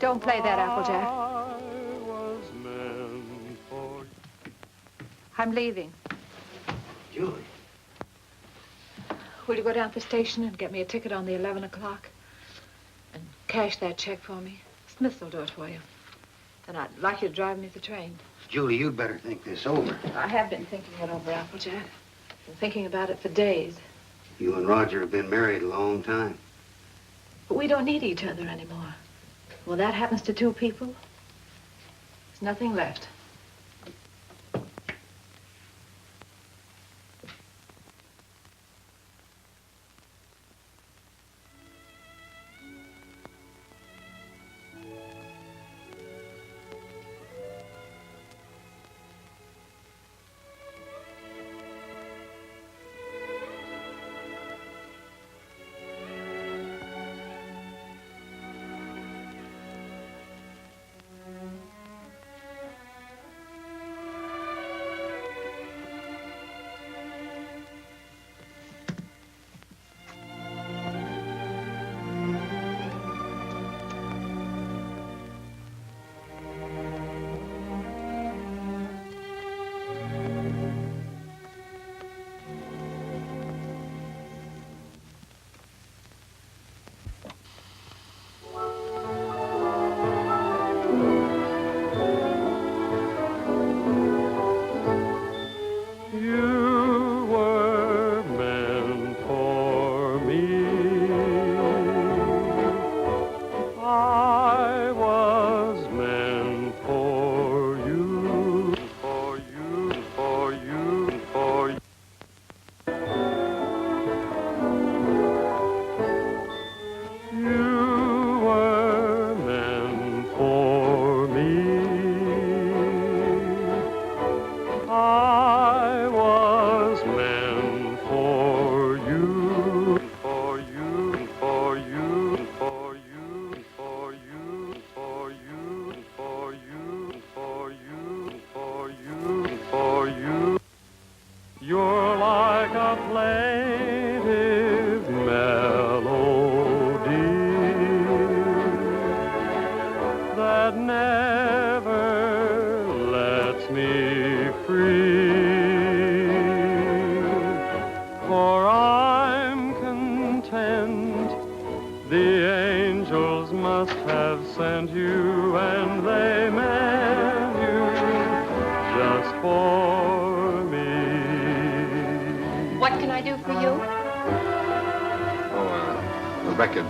Don't play that, Applejack. I'm leaving. Julie. Will you go down to the station and get me a ticket on the 11 o'clock? And cash that check for me? Smith will do it for you. Then I'd like you to drive me the train. Julie, you'd better think this over. I have been thinking it over, Applejack. Been thinking about it for days. You and Roger have been married a long time. But we don't need each other anymore. When that happens to two people, there's nothing left.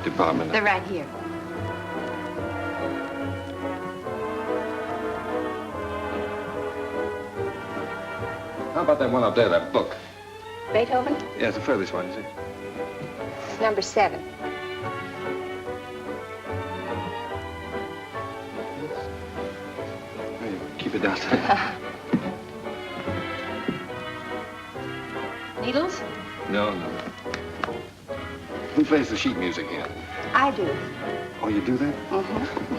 Department. They're right here. How about that one up there, that book? Beethoven? Yeah, it's the furthest one, you see. It's number 7. Hey, keep it down to that. Needles? No. Who plays the sheet music here? I do. Oh, you do that? Mm-hmm.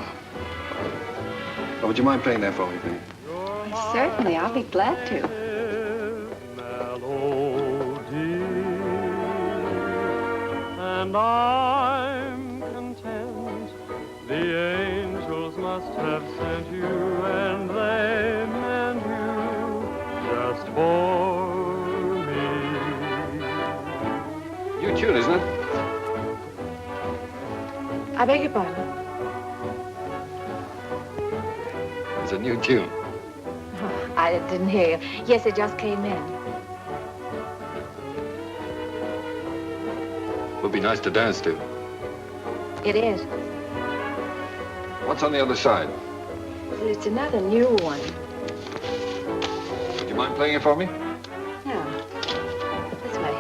Oh, would you mind playing that for me, please? Certainly, I'll be glad to. And I'm content. The angels must have sent you, and they meant you just for me. New tune, isn't it? I beg your pardon? It's a new tune. Oh, I didn't hear you. Yes, it just came in. Would be nice to dance to. It is. What's on the other side? Well, it's another new one. Would you mind playing it for me? Yeah. This way.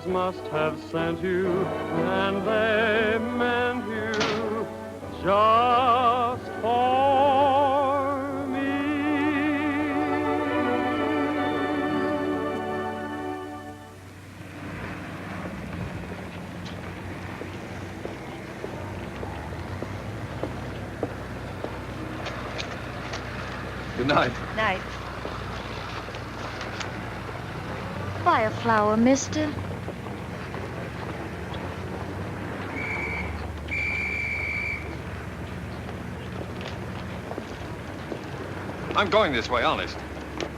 Must have sent you, and they meant you just for me. Good night. Night. Buy a flower, mister. I'm going this way, honest.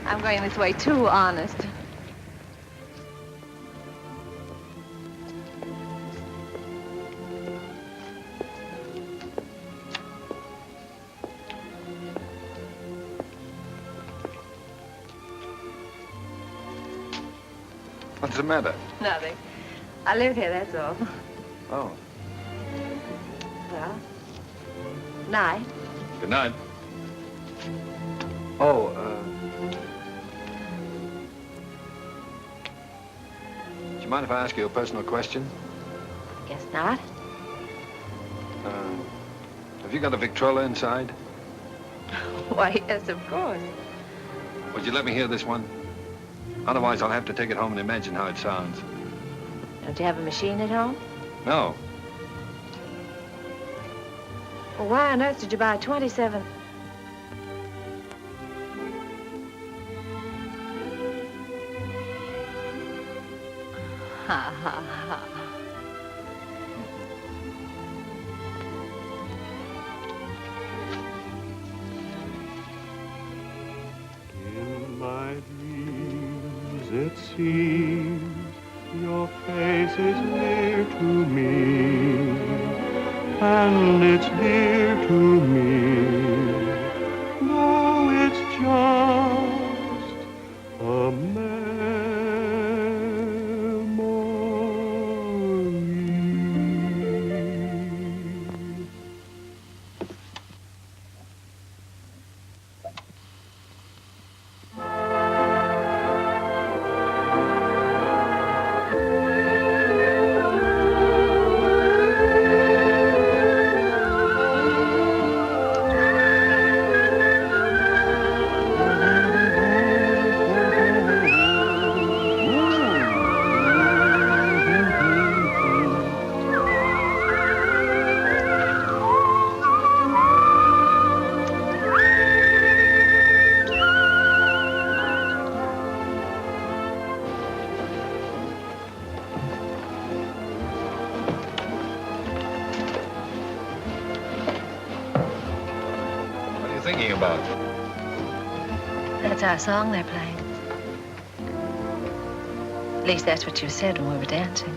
I'm going this way too, honest. What's the matter? Nothing. I live here, that's all. Oh, Well, night. good night. Oh, do you mind if I ask you a personal question? Guess not. Have you got a Victrola inside? Why, yes, of course. Would you let me hear this one? Otherwise, I'll have to take it home and imagine how it sounds. Don't you have a machine at home? No. Well, why on earth did you buy a 27? Ha, ha, ha. In my dreams, it seems your face is near to me, and it's dear to me, though it's just a memory. What are you thinking about? That's our song they're playing. At least that's what you said when we were dancing.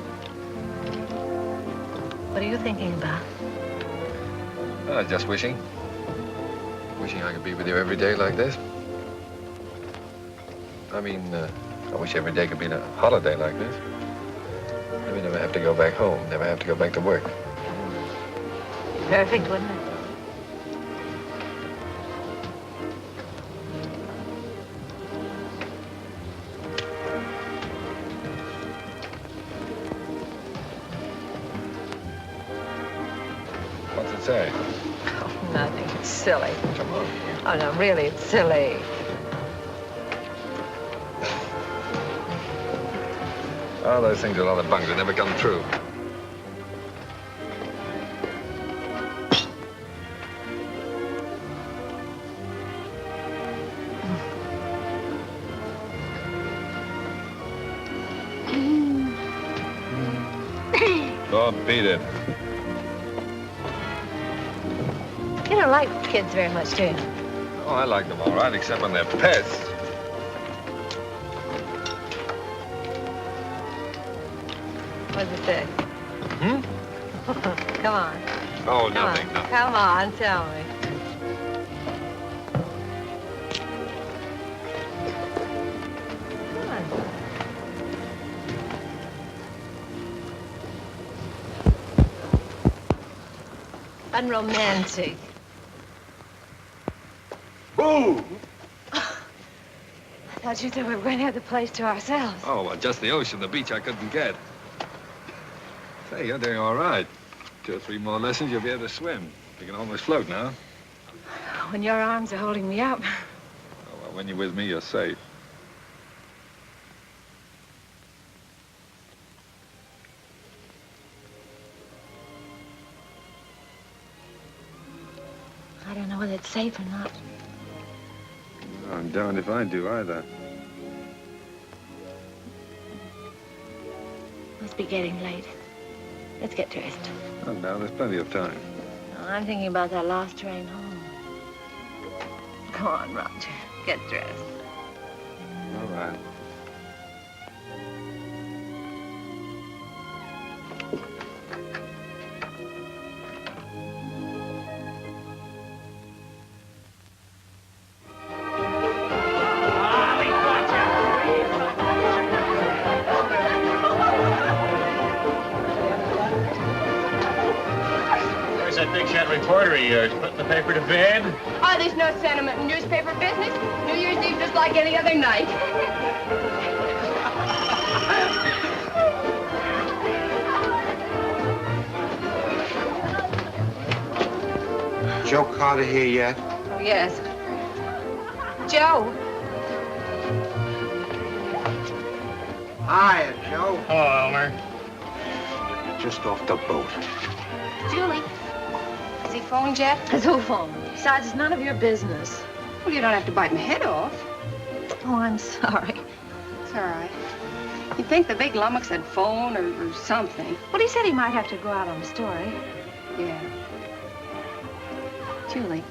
What are you thinking about? Just wishing. Wishing I could be with you every day like this. I mean, I wish every day could be a holiday like this. Maybe never have to go back home, never have to go back to work. Perfect, wouldn't it? What's it say? Oh, nothing. It's silly. Come on. Oh, no, really, it's silly. Oh, those things are a lot of bunk. They never come true. Oh, beat it. You don't like kids very much, do you? Oh, I like them all right, except when they're pests. What does it say? Hmm? Come on. Oh, Come nothing, on. nothing. Come on, tell me. Come on. Unromantic. Boo! I thought you said we were going to have the place to ourselves. Oh, well, just the ocean, the beach I couldn't get. Say, you're doing all right. 2 or 3 more lessons, you'll be able to swim. You can almost float now. When your arms are holding me up. Oh, well, when you're with me, you're safe. I don't know whether it's safe or not. I'm darned if I do either. Must be getting late. Let's get dressed. Oh, now, there's plenty of time. I'm thinking about that last train home. Come on, Roger. Get dressed. All right. Where's that big shot reporter of yours? Putting the paper to bed? Oh, there's no sentiment in newspaper business. New Year's Eve just like any other night. Joe Carter here yet? Oh, yes. Joe. Hiya, Joe. Hello, Elmer. Just off the boat. Julie. Has he phoned yet? Has who phoned? Besides, it's none of your business. Well, you don't have to bite my head off. Oh, I'm sorry. It's all right. You'd think the big lummox had phoned or something. Well, he said he might have to go out on a story. Yeah. Julie,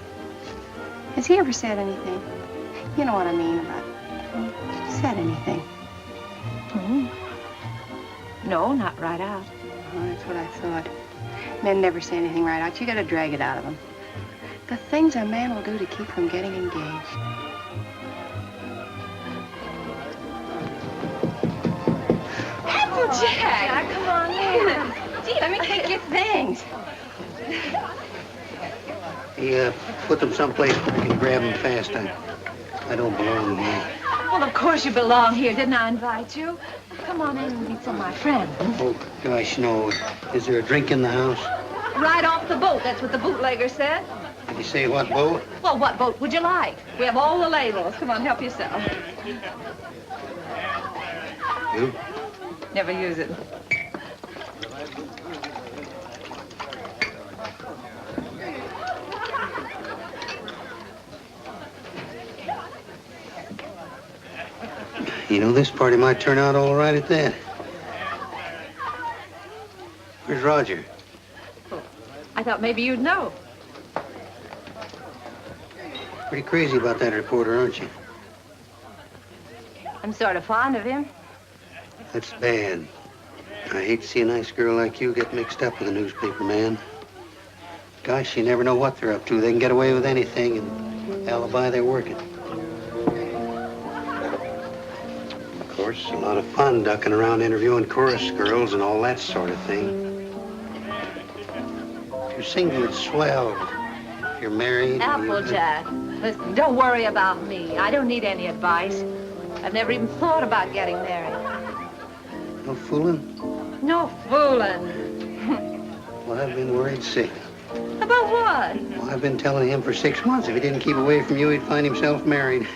has he ever said anything? You know what I mean about said anything? Hmm. No, not right out. Oh, that's what I thought. Men never say anything right out. You gotta drag it out of them. The things a man will do to keep from getting engaged. Applejack! Come on in. Gee, let me take your things. He put them someplace where we can grab them fast. I don't belong here. Well, of course you belong here. Didn't I invite you? Come on in and meet some of my friends. Oh, gosh, no. Is there a drink in the house? Right off the boat. That's what the bootlegger said. Did he say what boat? Well, what boat would you like? We have all the labels. Come on, help yourself. You? Never use it. You know, this party might turn out all right at that. Where's Roger? I thought maybe you'd know. Pretty crazy about that reporter, aren't you? I'm sort of fond of him. That's bad. I hate to see a nice girl like you get mixed up with a newspaper man. Gosh, you never know what they're up to. They can get away with anything and alibi they're working. Of course, a lot of fun ducking around interviewing chorus girls and all that sort of thing. If you're single, it's swell. If you're married... Applejack. Listen, don't worry about me. I don't need any advice. I've never even thought about getting married. No fooling? No fooling. Well, I've been worried sick. About what? Well, I've been telling him for 6 months if he didn't keep away from you, he'd find himself married.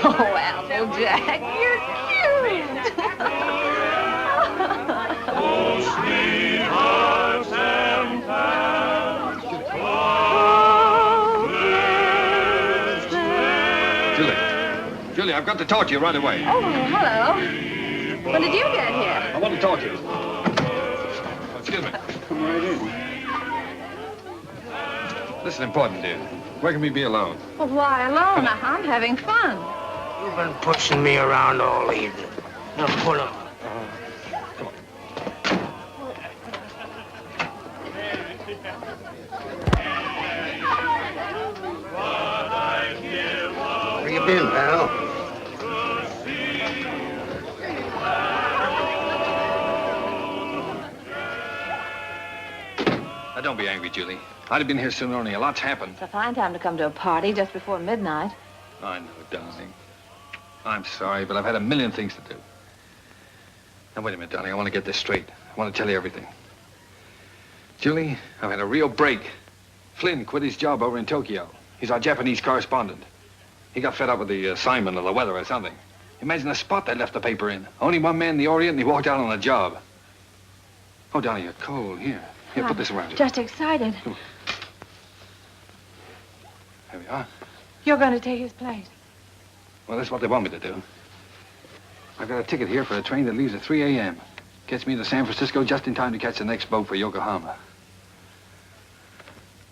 Oh, Applejack, you're cute. Julie, I've got to talk to you right away. Oh, hello. When did you get here? I want to talk to you. Excuse me. Come right in. This is important, dear. Where can we be alone? Well, why alone? I'm having fun. You've been pushing me around all evening. Now pull him. Come on. Where you been, pal? Now, don't be angry, Julie. I'd have been here sooner, only a lot's happened. It's a fine time to come to a party just before midnight. I know, darling. I'm sorry, but I've had a million things to do. Now, wait a minute, darling. I want to get this straight. I want to tell you everything. Julie, I've had a real break. Flynn quit his job over in Tokyo. He's our Japanese correspondent. He got fed up with the assignment or the weather or something. Imagine the spot they left the paper in. Only one man in the Orient, and he walked out on the job. Oh, Donnie, you're cold. Here, put this around you. Just excited. Come on. There we are. You're going to take his place. Well, that's what they want me to do. I've got a ticket here for a train that leaves at 3 a.m. Gets me to San Francisco just in time to catch the next boat for Yokohama.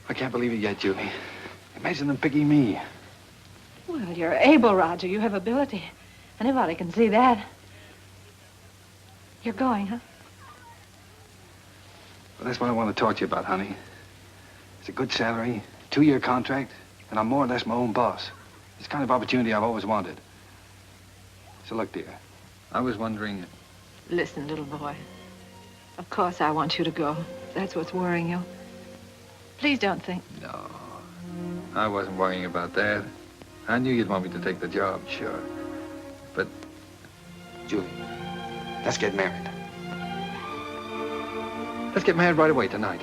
I can't believe it yet, Julie. Imagine them picking me. Well, you're able, Roger. You have ability. Anybody can see that. You're going, huh? Well, that's what I want to talk to you about, honey. It's a good salary, 2-year contract, and I'm more or less my own boss. It's the kind of opportunity I've always wanted. So look, dear, I was wondering... Listen, little boy. Of course I want you to go. That's what's worrying you. Please don't think... No, I wasn't worrying about that. I knew you'd want me to take the job, sure. But, Julie, let's get married. Let's get married right away tonight.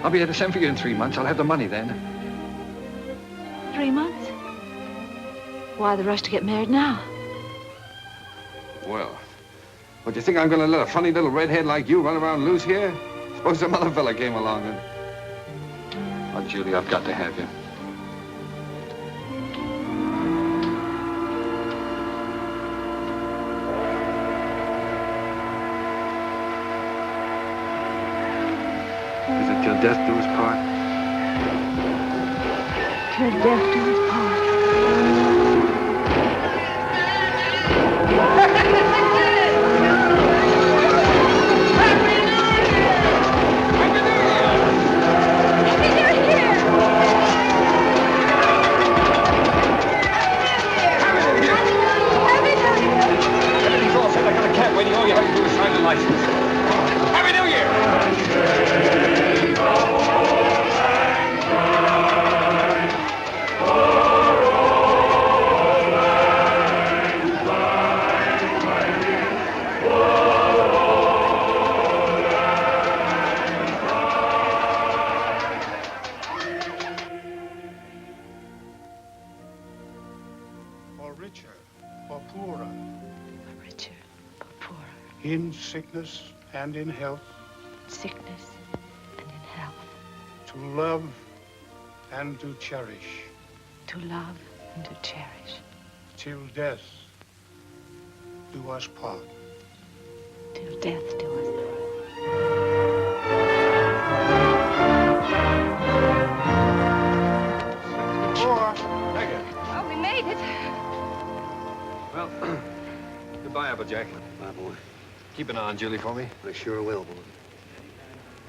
I'll be able to send for you in 3 months. I'll have the money then. 3 months? Why the rush to get married now? Well, what, do you think I'm gonna let a funny little redhead like you run around loose here? Suppose some other fella came along and... Oh, Julie, I've got to have you. Is it till death do us part? Till death do us part. Waiting, all you have to do is sign the license. Happy New Year! For richer, for poorer, Richer, poorer, in sickness and in health, sickness and in health. to love and to cherish, To love and to cherish. till death do us part. Till death do us part. Well, we made it. Well, goodbye, Applejack. Bye, boy. Keep an eye on Julie for me. I sure will, boy.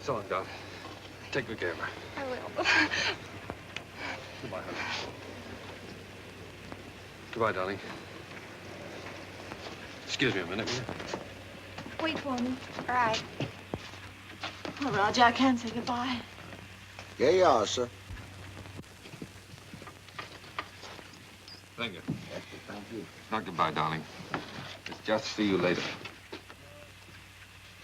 So long, Doc. Take good care of her. I will. Goodbye, honey. Goodbye, darling. Excuse me a minute, will you? Wait for me. All right. Oh, Roger, I can't say goodbye. Here you are, sir. Thank you. Not goodbye, darling. It's just see you later.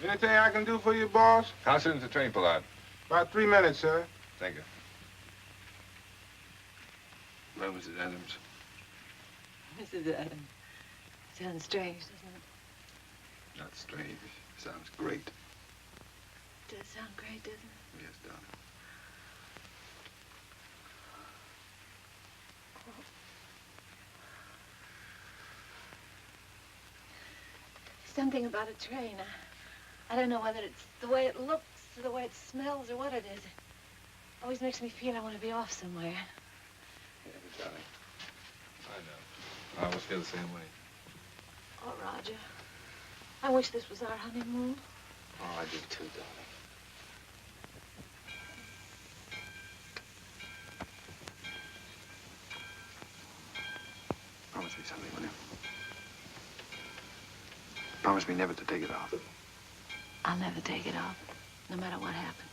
Anything I can do for you, boss? How soon's the train pull out? About 3 minutes, sir. Thank you. Well, Mrs. Adams. Mrs. Adams. Sounds strange, doesn't it? Not strange. Sounds great. It does sound great, doesn't it? Yes, darling. Something about a train. I don't know whether it's the way it looks or the way it smells or what it is. It always makes me feel I want to be off somewhere. Yeah, but darling, I know. I always feel the same way. Oh, Roger, I wish this was our honeymoon. Oh, I do too, darling. Promise me something, will you? Promise me never to take it off. I'll never take it off, no matter what happens.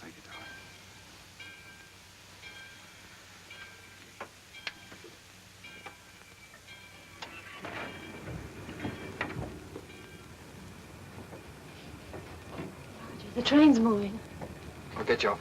Thank you, darling. Roger, the train's moving. I'll get you off.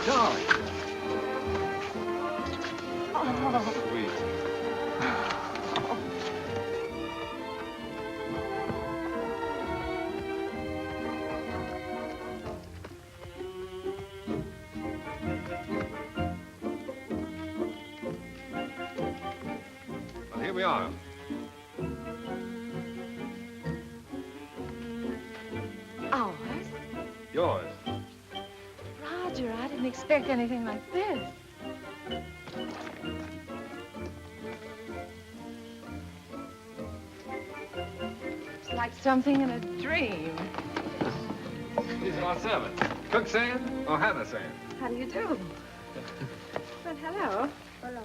Darling. Oh. Sweet. Well, here we are. Ours? Yours. Roger, I didn't expect anything like this. It's like something in a dream. These are our servants. Cook saying or Hannah saying? How do you do? Well, hello. Hello.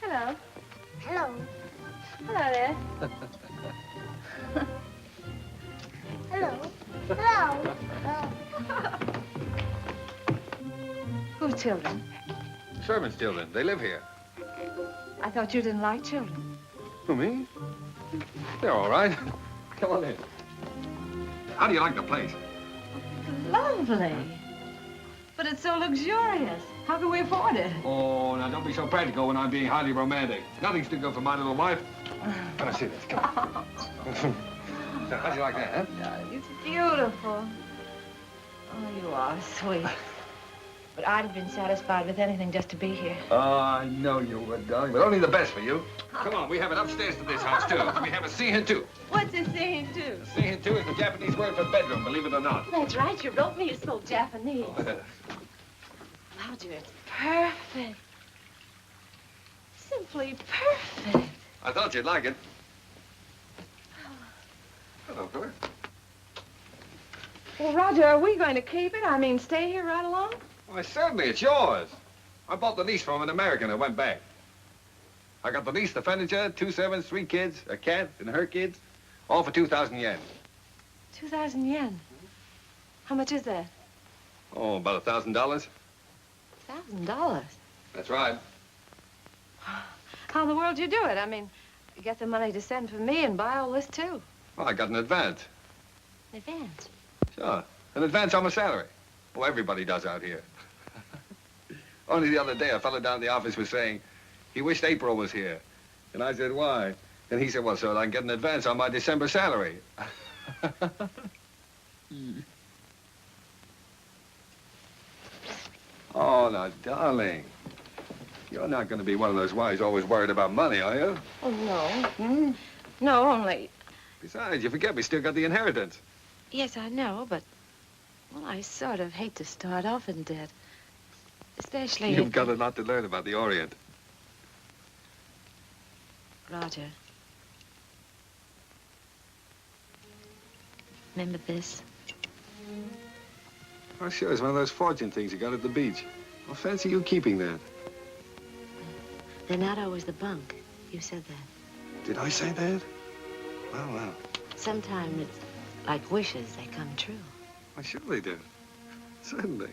Hello. Hello. Hello there. Hello. Hello. Hello. Whose children? Servants' children. They live here. I thought you didn't like children. Who, me? They're all right. Come on in. How do you like the place? Lovely. But it's so luxurious. How can we afford it? Oh, now don't be so practical when I'm being highly romantic. Nothing's too good for my little wife. Let me see this. Come on. Now, how'd you like that, huh? It's beautiful. Oh, you are sweet. But I'd have been satisfied with anything just to be here. Oh, I know you would, darling, but only the best for you. Come on, we have it upstairs to this house, too. We have a seihin-tu. What's a saying, too? Seihin-tu is the Japanese word for bedroom, believe it or not. That's right. You wrote me. It's so Japanese. Roger, it's perfect. Simply perfect. I thought you'd like it. Hello, Philip. Well, Roger, are we going to keep it? I mean, stay here right along? Why, certainly, it's yours. I bought the lease from an American and went back. I got the lease, the furniture, 2 servants, 3 kids, a cat, and her kids, all for 2,000 yen. 2,000 yen. How much is that? Oh, about $1,000. $1,000. That's right. How in the world do you do it? I mean, you get the money to send for me and buy all this, too. Well, I got an advance. Advance. Sure, an advance on my salary. Oh, everybody does out here. Only the other day, a fellow down in the office was saying he wished April was here. And I said, why? And he said, well, so I can get an advance on my December salary. Oh, now, darling, you're not going to be one of those wives always worried about money, are you? Oh, no. No, only... Besides, you forget we still got the inheritance. Yes, I know, but... Well, I sort of hate to start off in debt. Especially You've if... got a lot to learn about the Orient. Roger. Remember this? Oh, sure, it's one of those fortune things you got at the beach. Well, fancy you keeping that. They're not always the bunk. You said that. Did I say that? Well, well. Sometimes it's like wishes, they come true. Why, sure they do. Certainly.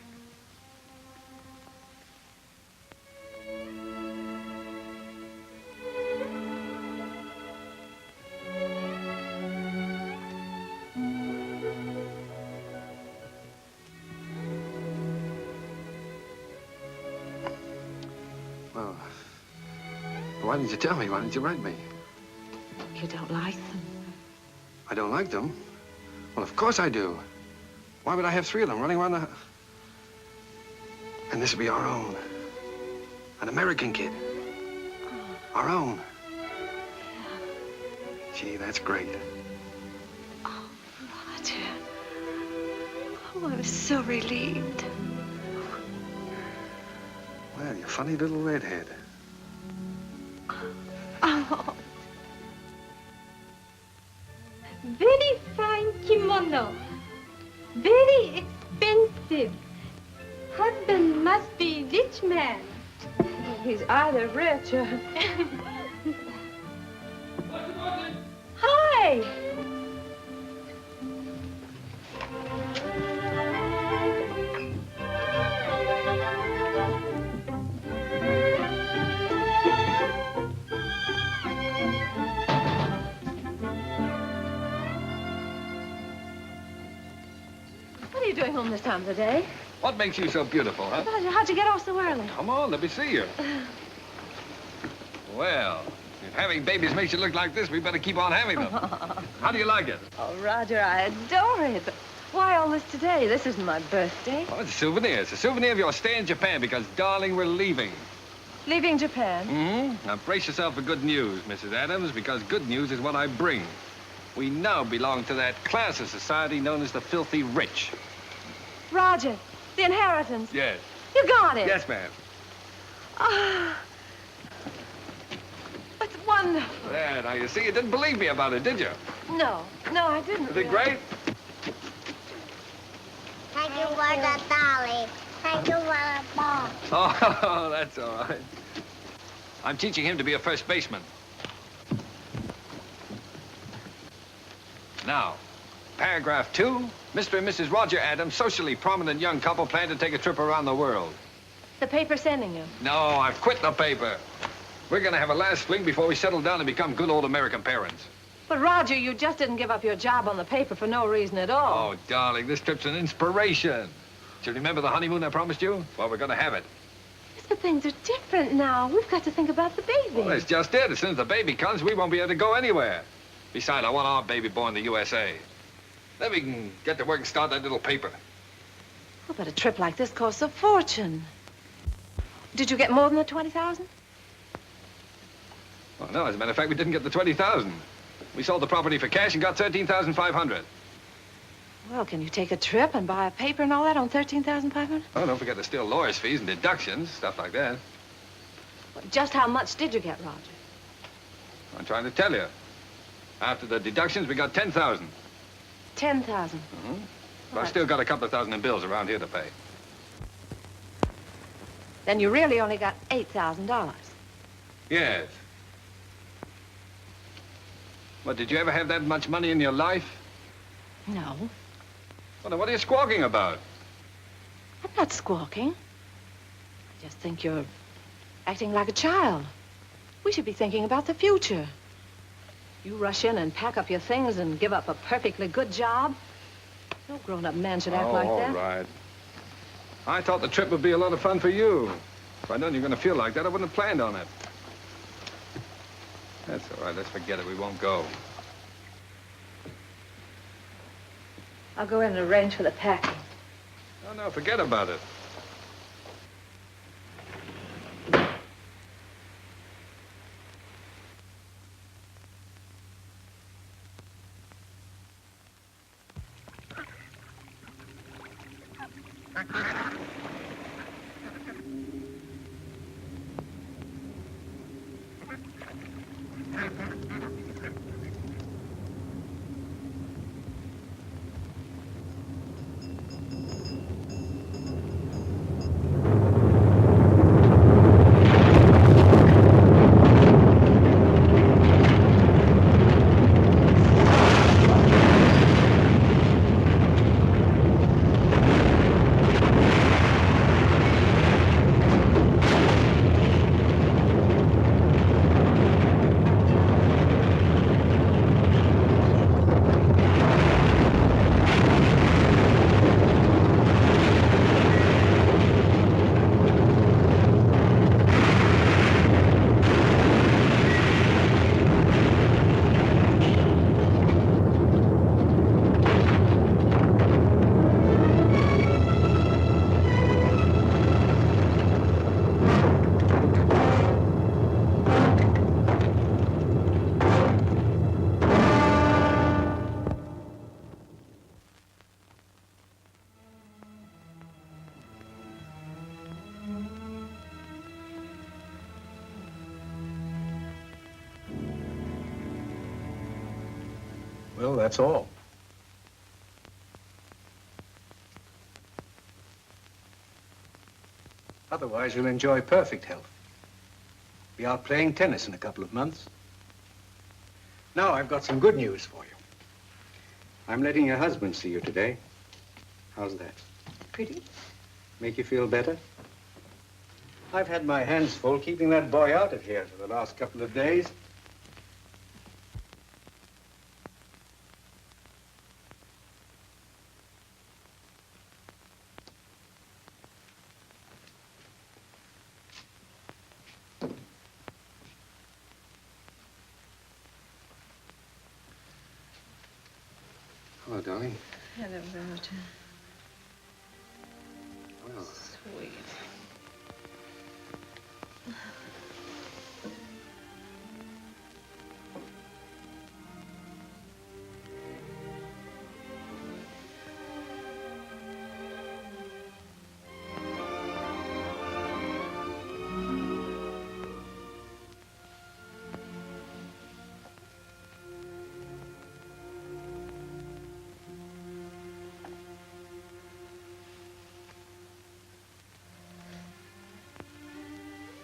Well, why didn't you tell me? Why didn't you write me? You don't like them? I don't like them. Well, of course I do. Why would I have 3 of them running around the... And this would be our own. An American kid. Our own. Gee, that's great. Oh, Roger. Oh, I'm so relieved. Well, you funny little redhead. Oh. Very fine kimono. Very expensive. Husband must be rich man. He's either rich or... Hi. What are you doing home this time of the day? What makes you so beautiful, huh? Roger, how'd you get off so early? Come on, let me see you. Well, if having babies makes you look like this, we better keep on having them. How do you like it? Oh, Roger, I adore it. But why all this today? This isn't my birthday. Oh, it's a souvenir. It's a souvenir of your stay in Japan because, darling, we're leaving. Leaving Japan? Mm-hmm. Now, brace yourself for good news, Mrs. Adams, because good news is what I bring. We now belong to that class of society known as the filthy rich. Roger, the inheritance. Yes. You got it. Yes, ma'am. Ah. It's wonderful. There, now, you see, you didn't believe me about it, did you? No, I didn't. Isn't it great? Thank you for the dolly. Thank you for the ball. Oh, that's all right. I'm teaching him to be a first baseman. Now, paragraph 2, Mr. and Mrs. Roger Adams, socially prominent young couple, plan to take a trip around the world. The paper's sending you. No, I've quit the paper. We're gonna have a last fling before we settle down and become good old American parents. But, Roger, you just didn't give up your job on the paper for no reason at all. Oh, darling, this trip's an inspiration. Do you remember the honeymoon I promised you? Well, we're gonna have it. Yes, but things are different now. We've got to think about the baby. Well, that's just it. As soon as the baby comes, we won't be able to go anywhere. Besides, I want our baby born in the USA. Then we can get to work and start that little paper. Oh, but a trip like this costs a fortune. Did you get more than the 20,000? Well, no, as a matter of fact, we didn't get the 20,000. We sold the property for cash and got 13,500. Well, can you take a trip and buy a paper and all that on 13,500? Oh, don't forget there's still lawyer's fees and deductions, stuff like that. Well, just how much did you get, Roger? I'm trying to tell you. After the deductions, we got 10,000. 10,000. Mm-hmm. But I've still got a couple of thousand in bills around here to pay. Then you really only got $8,000. Yes. Well, did you ever have that much money in your life? No. Well, then what are you squawking about? I'm not squawking. I just think you're acting like a child. We should be thinking about the future. You rush in and pack up your things and give up a perfectly good job. No grown-up man should act like that. All right. I thought the trip would be a lot of fun for you. If I'd known you were going to feel like that, I wouldn't have planned on it. That's all right. Let's forget it. We won't go. I'll go in and arrange for the packing. No, forget about it. Well, that's all. Otherwise, you'll enjoy perfect health. Be out playing tennis in a couple of months. Now, I've got some good news for you. I'm letting your husband see you today. How's that? Pretty? Make you feel better? I've had my hands full keeping that boy out of here for the last couple of days. Hello, darling. Hello, Roger. Well, Sweet.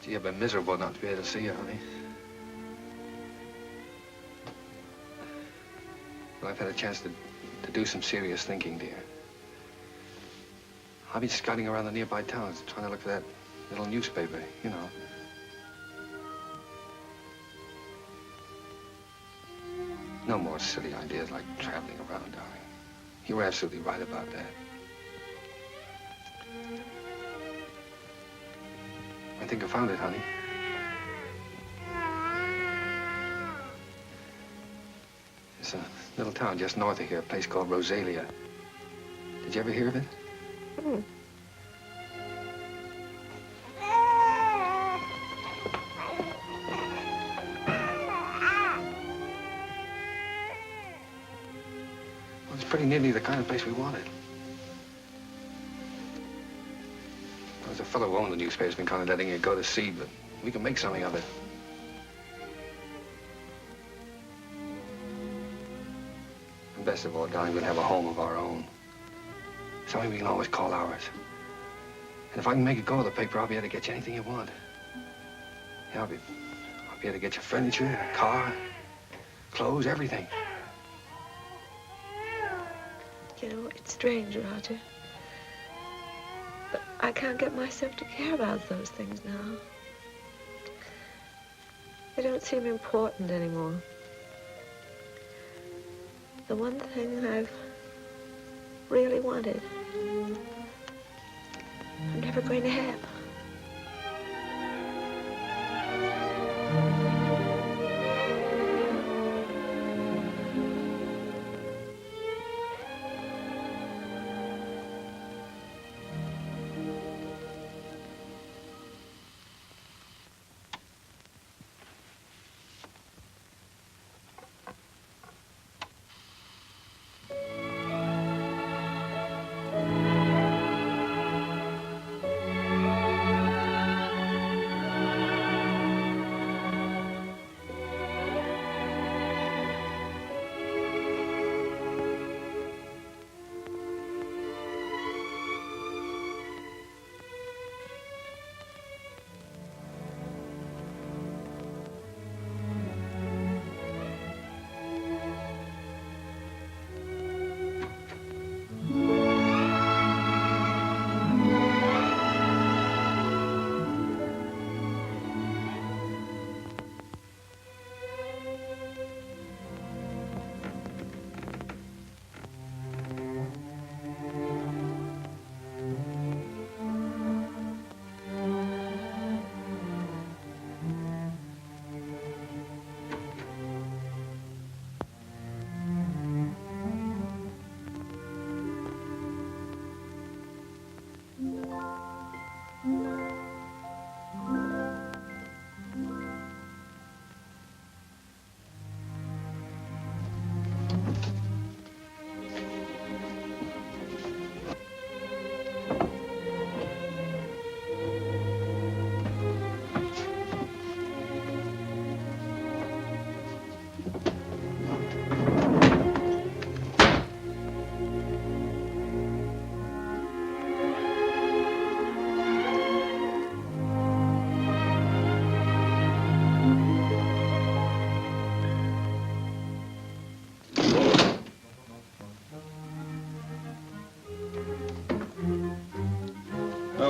gee, I've been miserable not to be able to see you, honey. But I've had a chance to do some serious thinking, dear. I've been scouting around the nearby towns, trying to look for that little newspaper, you know. No more silly ideas like traveling around, darling. You were absolutely right about that. I think I found it, honey. It's a little town just north of here, a place called Rosalia. Did you ever hear of it? Hmm. Well, it's pretty nearly the kind of place we wanted. There's a fellow who owned the newspaper's been kind of letting it go to seed, but we can make something of it. And best of all, darling, we'll have a home of our own. Something we can always call ours. And if I can make it go with the paper, I'll be able to get you anything you want. Yeah, I'll be able to get you furniture, a car, clothes, everything. You know, it's strange, Roger. But I can't get myself to care about those things now. They don't seem important anymore. The one thing I've really wanted, I'm never going to have.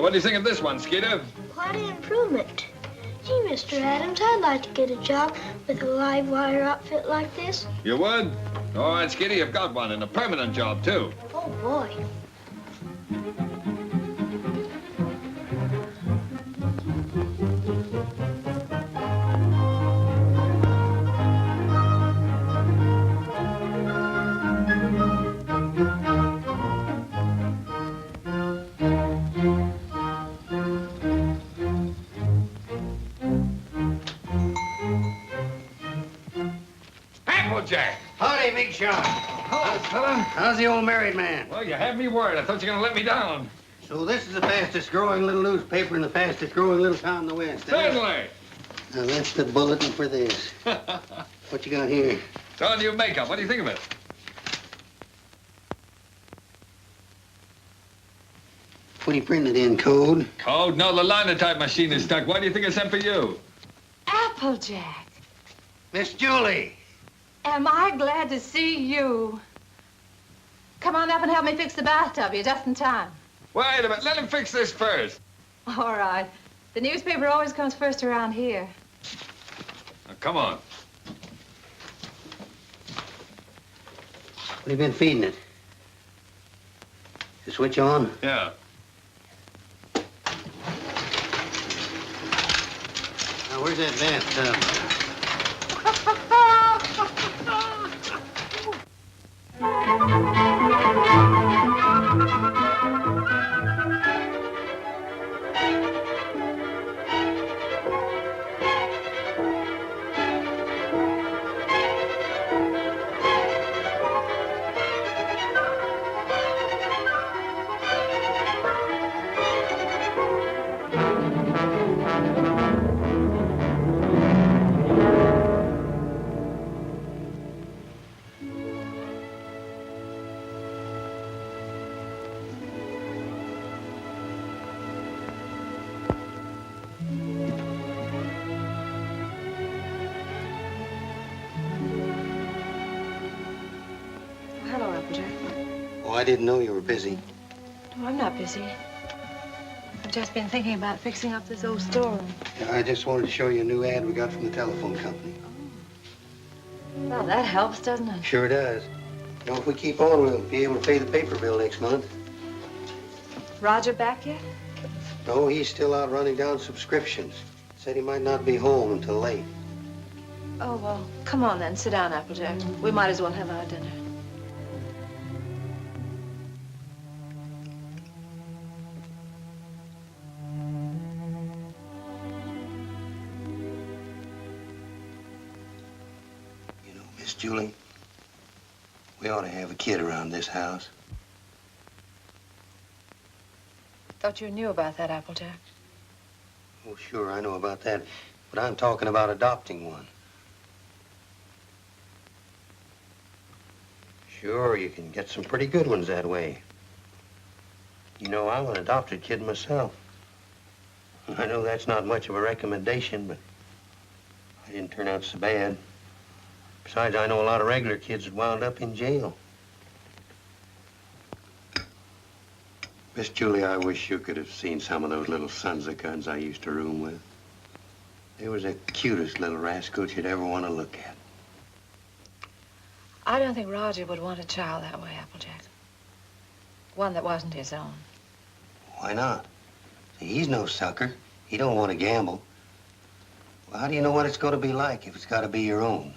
What do you think of this one, Skeeter? Quite an improvement. Gee, Mr. Adams, I'd like to get a job with a live wire outfit like this. You would? All right, Skeeter, you've got one, and a permanent job, too. Oh, boy. Applejack. Howdy, Big Shot. Hello, fella. How's the old married man? Well, you had me worried. I thought you were going to let me down. So this is the fastest growing little newspaper in the fastest growing little town in the West. Certainly. Now, that's the bulletin for this. What you got here? It's all new makeup. What do you think of it? What are you printing it in, code? Code? No, the linotype machine is stuck. Why do you think I sent for you? Applejack, Miss Julie. am I glad to see you. Come on up and help me fix the bathtub. You're just in time. Wait a minute. Let him fix this first. All right. The newspaper always comes first around here. Now, come on. What have you been feeding it? The switch on? Yeah. Now, where's that bathtub? Hello, Applejack. Oh, I didn't know you were busy. No, I'm not busy. I've just been thinking about fixing up this old storeroom. I just wanted to show you a new ad we got from the telephone company. Well, that helps, doesn't it? Sure does. You know, if we keep on, we'll be able to pay the paper bill next month. Roger back yet? No, he's still out running down subscriptions. Said he might not be home until late. Oh, well, come on then. Sit down, Applejack. We might as well have our dinner. You know, Miss Julie, we ought to have a kid around this house. Thought you knew about that, Applejack. Oh, sure, I know about that. But I'm talking about adopting one. Sure, you can get some pretty good ones that way. You know, I'm an adopted kid myself. I know that's not much of a recommendation, but I didn't turn out so bad. Besides, I know a lot of regular kids that wound up in jail. Miss Julie, I wish you could have seen some of those little sons of guns I used to room with. They was the cutest little rascals you'd ever want to look at. I don't think Roger would want a child that way, Applejack. One that wasn't his own. Why not? See, he's no sucker. He don't want to gamble. Well, how do you know what it's going to be like if it's got to be your own?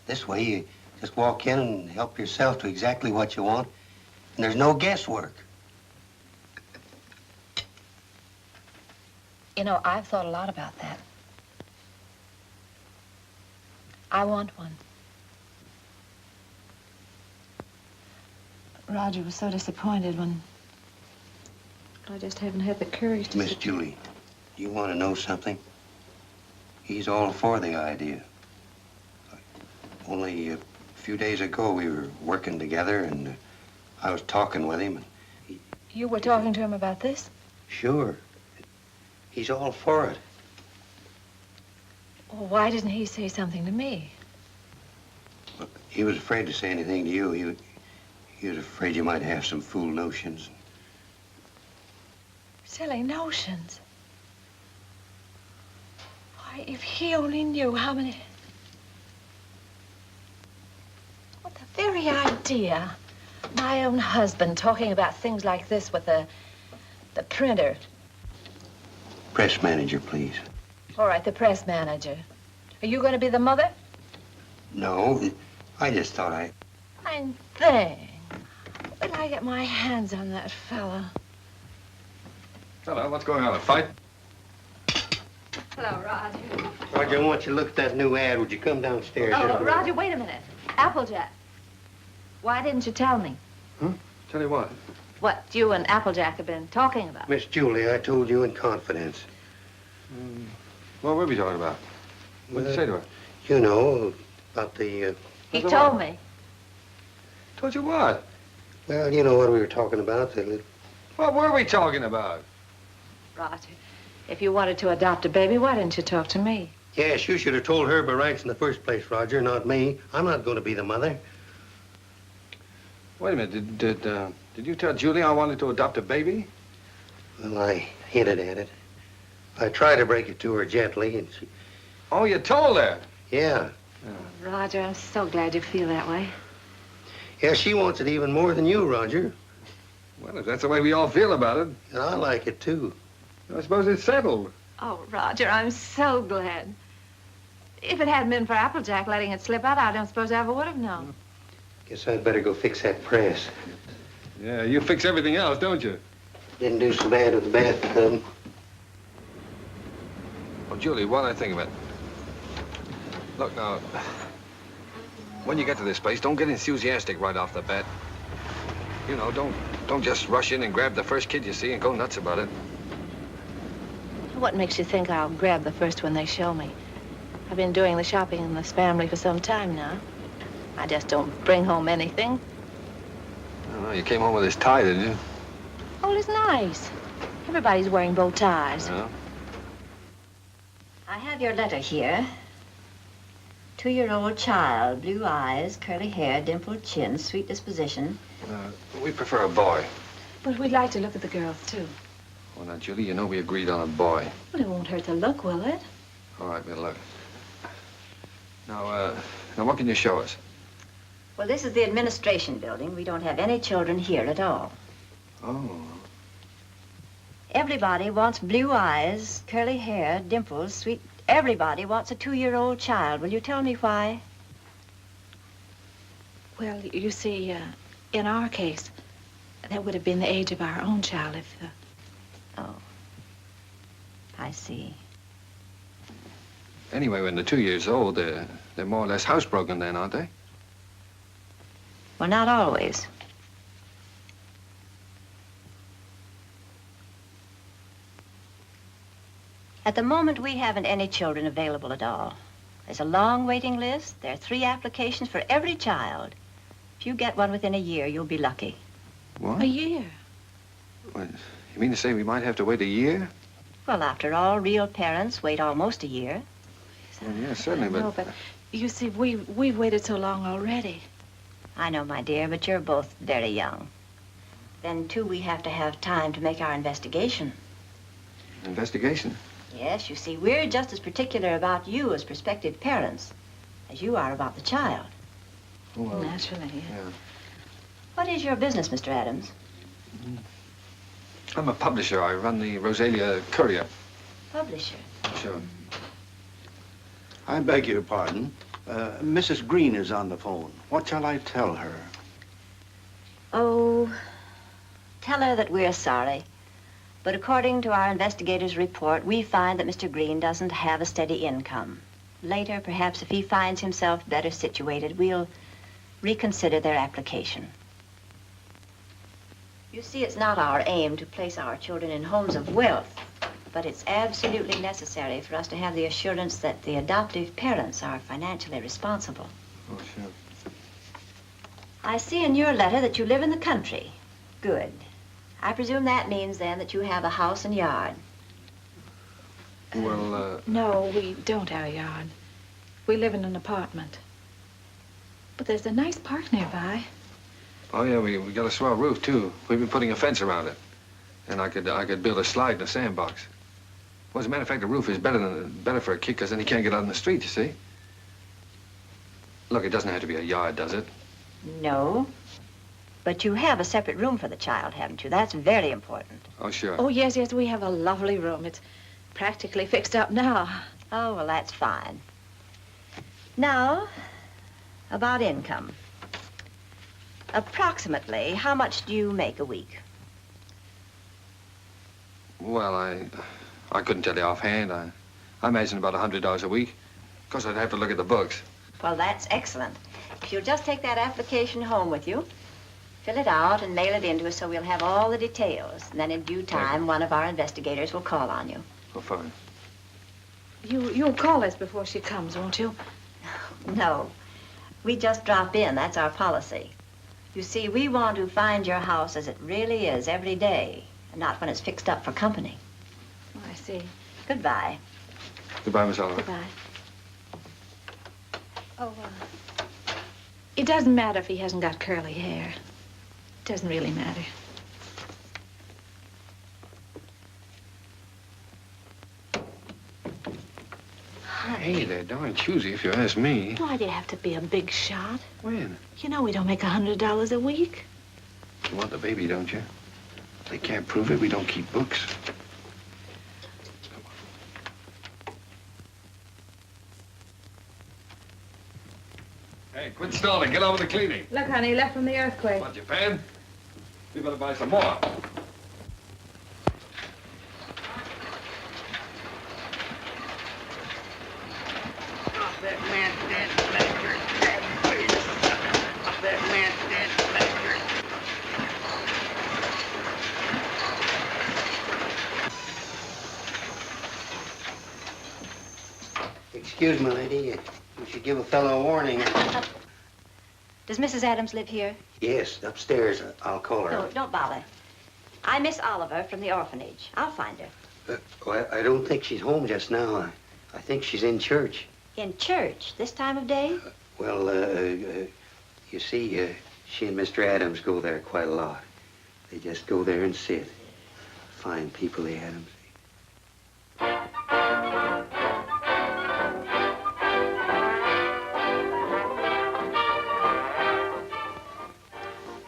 This way, you just walk in and help yourself to exactly what you want, and there's no guesswork. You know, I've thought a lot about that. I want one. Roger was so disappointed when I just haven't had the courage to... Miss Julie, you want to know something? He's all for the idea. Only a few days ago, we were working together, and I was talking with him. And You were talking to him about this? Sure. He's all for it. Well, why didn't he say something to me? Well, he was afraid to say anything to you. He was afraid you might have some fool notions. Silly notions. Why, if he only knew how many... What, the very idea. My own husband talking about things like this with the printer. Press manager, please. All right, the press manager. Are you going to be the mother? No, I just thought Fine thing. When I get my hands on that fella. Hello, what's going on, a fight? Hello, Roger. Roger, I want you to look at that new ad. Would you come downstairs? Oh, Roger, wait a minute. Applejack. Why didn't you tell me? Huh? Tell you what? What you and Applejack have been talking about. Miss Julie, I told you in confidence. What were we talking about? What did you say to her? You know, about the, He told me. Told you what? well, you know what we were talking about. What were we talking about? Roger, if you wanted to adopt a baby, why didn't you talk to me? Yes, you should have told her by rights in the first place, Roger, not me. I'm not going to be the mother. Wait a minute. Did you tell Julie I wanted to adopt a baby? Well, I hinted at it. I tried to break it to her gently, and she... Oh, you told her? Yeah. Roger, I'm so glad you feel that way. Yeah, she wants it even more than you, Roger. Well, if that's the way we all feel about it. And I like it, too. I suppose it's settled. Oh, Roger, I'm so glad. If it hadn't been for Applejack letting it slip out, I don't suppose I ever would have known. Guess I'd better go fix that press. Yeah, you fix everything else, don't you? Didn't do so bad with the bathtub. Oh, Julie, while I think of it. Look, now, when you get to this place, don't get enthusiastic right off the bat. You know, don't just rush in and grab the first kid you see and go nuts about it. What makes you think I'll grab the first one they show me? I've been doing the shopping in this family for some time now. I just don't bring home anything. I don't know, you came home with this tie, didn't you? Oh, it's nice. Everybody's wearing bow ties. Yeah. I have your letter here. 2-year-old child, blue eyes, curly hair, dimpled chin, sweet disposition. We prefer a boy. But we'd like to look at the girls, too. Well, now, Julie, you know we agreed on a boy. Well, it won't hurt to look, will it? All right, we'll look. Now, what can you show us? Well, this is the administration building. We don't have any children here at all. Oh. Everybody wants blue eyes, curly hair, dimples, sweet... Everybody wants a 2-year-old child. Will you tell me why? Well, you see, in our case, that would have been the age of our own child if... Oh. I see. Anyway, when they're 2 years old, they're more or less housebroken then, aren't they? Well, not always. At the moment, we haven't any children available at all. There's a long waiting list. There are 3 applications for every child. If you get one within a year, you'll be lucky. What? A year? What, you mean to say we might have to wait a year? Well, after all, real parents wait almost a year. Well, yeah, certainly, No, but you see, we've waited so long already. I know, my dear, but you're both very young. Then, too, we have to have time to make our investigation. Investigation? Yes, you see, we're just as particular about you as prospective parents as you are about the child. Well, naturally, yeah. What is your business, Mr. Adams? I'm a publisher. I run the Rosalia Courier. Publisher? Sure. I beg your pardon. Mrs. Green is on the phone. What shall I tell her? Oh, tell her that we're sorry. But according to our investigator's report, we find that Mr. Green doesn't have a steady income. Later, perhaps if he finds himself better situated, we'll reconsider their application. You see, it's not our aim to place our children in homes of wealth, but it's absolutely necessary for us to have the assurance that the adoptive parents are financially responsible. Oh, sure. I see in your letter that you live in the country. Good. I presume that means, then, that you have a house and yard. Well, No, we don't have a yard. We live in an apartment. But there's a nice park nearby. Oh, yeah, we got a swell roof, too. We've been putting a fence around it. And I could build a slide in a sandbox. Well, as a matter of fact, the roof is better for a kid, because then he can't get out in the street, you see. Look, it doesn't have to be a yard, does it? No. But you have a separate room for the child, haven't you? That's very important. Oh, sure. Oh, yes, we have a lovely room. It's practically fixed up now. Oh, well, that's fine. Now, about income. Approximately, how much do you make a week? Well, I couldn't tell you offhand. I imagine about $100 a week. Of course, I'd have to look at the books. Well, that's excellent. If you'll just take that application home with you, fill it out and mail it in to us so we'll have all the details. And then in due time, one of our investigators will call on you. Oh, fine. You'll call us before she comes, won't you? No. We just drop in. That's our policy. You see, we want to find your house as it really is every day, and not when it's fixed up for company. Oh, I see. Goodbye. Goodbye, Miss Oliver. Goodbye. Oh, it doesn't matter if he hasn't got curly hair. It doesn't really matter. Hey, they're darn choosy if you ask me. Why do you have to be a big shot? When? You know we don't make $100 a week. You want the baby, don't you? If they can't prove it, we don't keep books. Hey, quit stalling. Get on with the cleaning. Look, honey, left from the earthquake. Want your pan? We better buy some more. Excuse me, lady. You should give a fellow a warning. Does Mrs. Adams live here? Yes, upstairs. I'll call her. No, don't bother. I'm Miss Oliver from the orphanage. I'll find her. Well, I don't think she's home just now. I think she's in church. In church? This time of day? Well, you see, she and Mr. Adams go there quite a lot. They just go there and sit. Fine people, the Adams.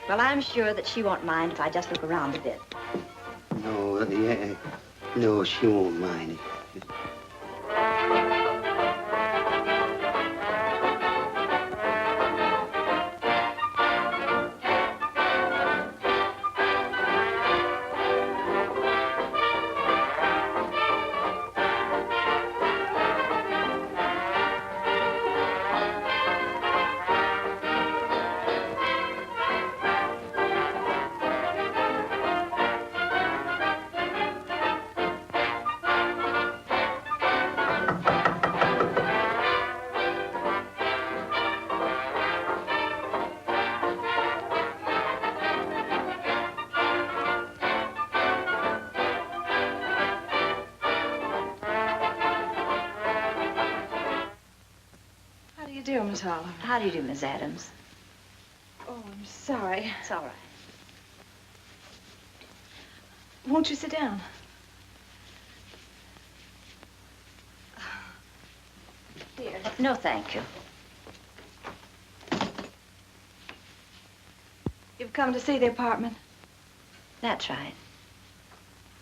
Well, I'm sure that she won't mind if I just look around a bit. No, no, she won't mind. Miss Oliver. How do you do, Miss Adams? Oh, I'm sorry. It's all right. Won't you sit down? Here. No, thank you. You've come to see the apartment? That's right.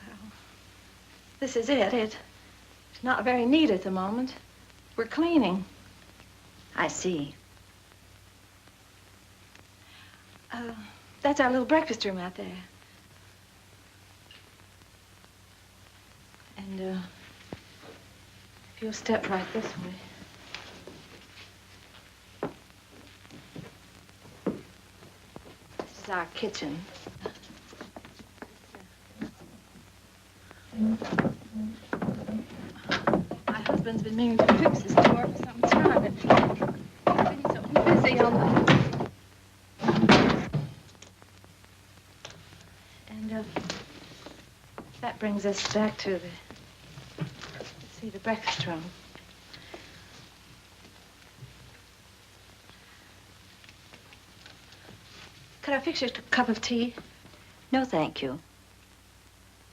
Well, this is it. It's not very neat at the moment. We're cleaning. I see. That's our little breakfast room out there. And, if you'll step right this way. This is our kitchen. My husband's been meaning to fix this door for some time, and he's been so busy on the... And, that brings us back to the... Let's see, the breakfast room. Could I fix you a cup of tea? No, thank you.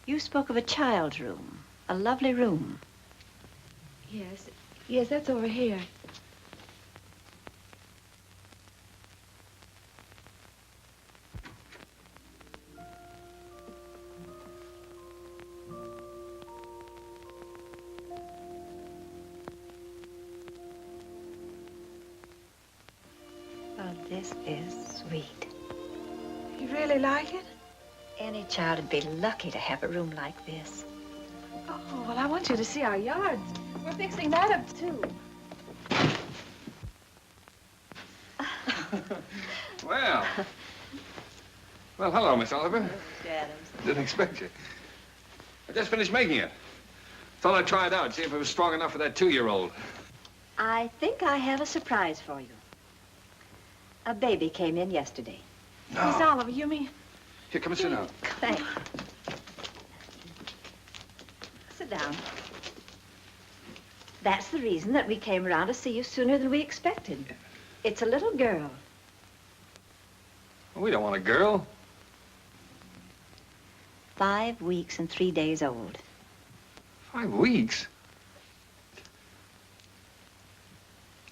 You spoke of a child's room, a lovely room. Yes. Yes, that's over here. Oh, this is sweet. You really like it? Any child would be lucky to have a room like this. Oh, well, I want you to see our yards. We're fixing that up, too. Well. Well, hello, Miss Oliver. Mr. Adams. Didn't expect you. I just finished making it. Thought I'd try it out, see if it was strong enough for that 2-year-old. I think I have a surprise for you. A baby came in yesterday. No. Miss Oliver, you mean? Here, come and sit down. Thanks. Sit down. That's the reason that we came around to see you sooner than we expected. It's a little girl. Well, we don't want a girl. 5 weeks and 3 days old. 5 weeks?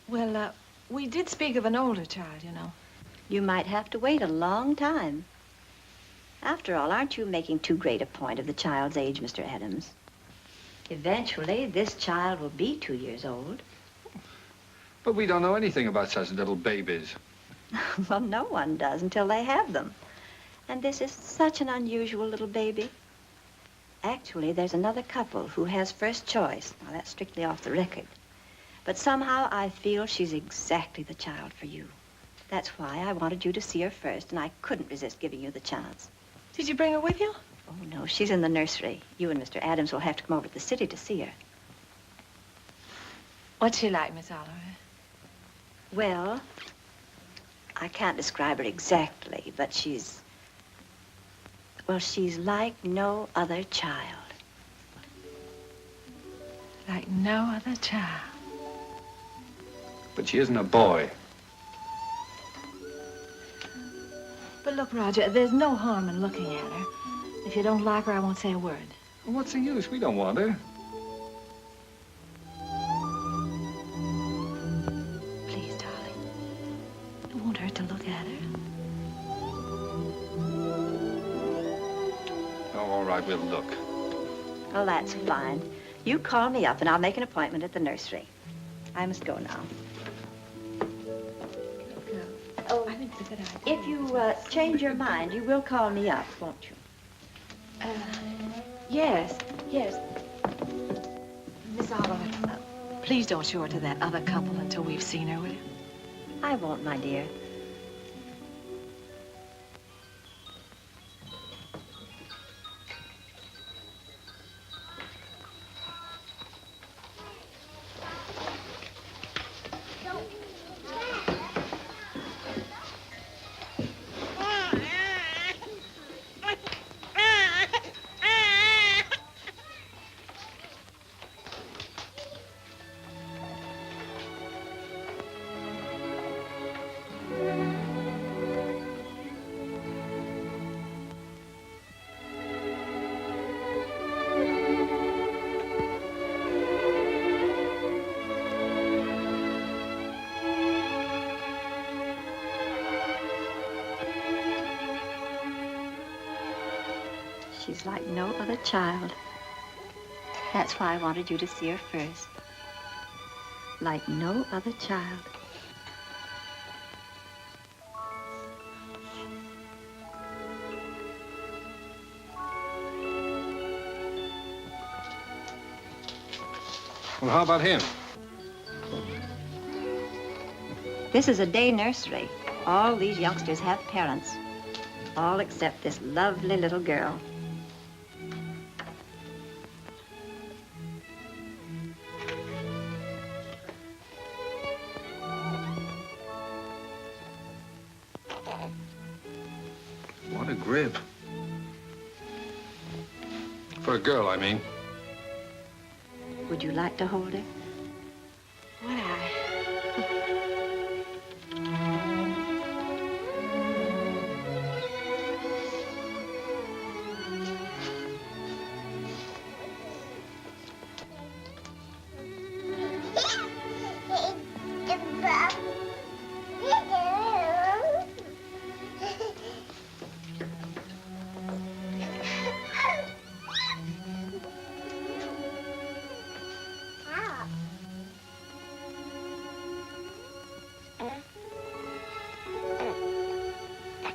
Well, we did speak of an older child, you know. You might have to wait a long time. After all, aren't you making too great a point of the child's age, Mr. Adams? Eventually, this child will be 2 years old. But we don't know anything about such little babies. Well, no one does until they have them. And this is such an unusual little baby. Actually, there's another couple who has first choice. Now, that's strictly off the record. But somehow I feel she's exactly the child for you. That's why I wanted you to see her first, and I couldn't resist giving you the chance. Did you bring her with you? Oh, no, she's in the nursery. You and Mr. Adams will have to come over to the city to see her. What's she like, Miss Oliver? Well, I can't describe her exactly, but she's... well, she's like no other child. Like no other child. But she isn't a boy. But look, Roger, there's no harm in looking at her. If you don't like her, I won't say a word. Well, what's the use? We don't want her. Please, darling. It won't hurt to look at her. Oh, all right, we'll look. Well, that's fine. You call me up, and I'll make an appointment at the nursery. I must go now. Oh, I think it's a good idea. if you change your mind, you will call me up, won't you? Yes. Miss Oliver, please don't show her to that other couple until we've seen her, will you? I won't, my dear. She's like no other child. That's why I wanted you to see her first. Like no other child. Well, how about him? This is a day nursery. All these youngsters have parents. All except this lovely little girl. What a grip. For a girl, I mean. Would you like to hold her? Would I?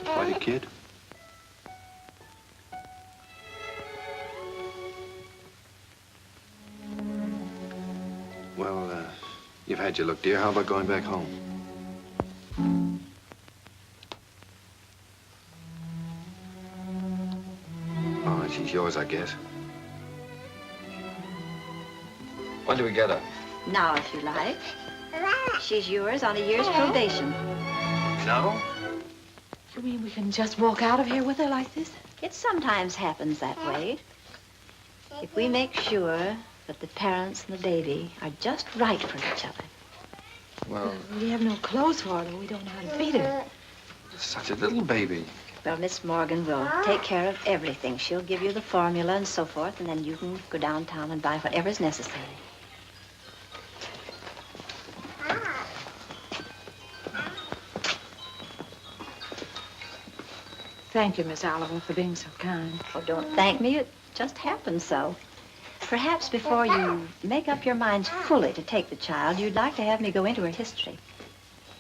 Quite a kid. Well, you've had your look, dear. How about going back home? She's yours, I guess. When do we get her? Now, if you like. She's yours on a year's probation. No? You mean we can just walk out of here with her like this? It sometimes happens that way. If we make sure that the parents and the baby are just right for each other. Well, We have no clothes for her. We don't know how to feed her. such a little baby. Well, Miss Morgan will take care of everything. She'll give you the formula and so forth, and then you can go downtown and buy whatever's necessary. Thank you, Miss Oliver, for being so kind. Oh, don't thank me. It just happened so. Perhaps before you make up your minds fully to take the child, you'd like to have me go into her history.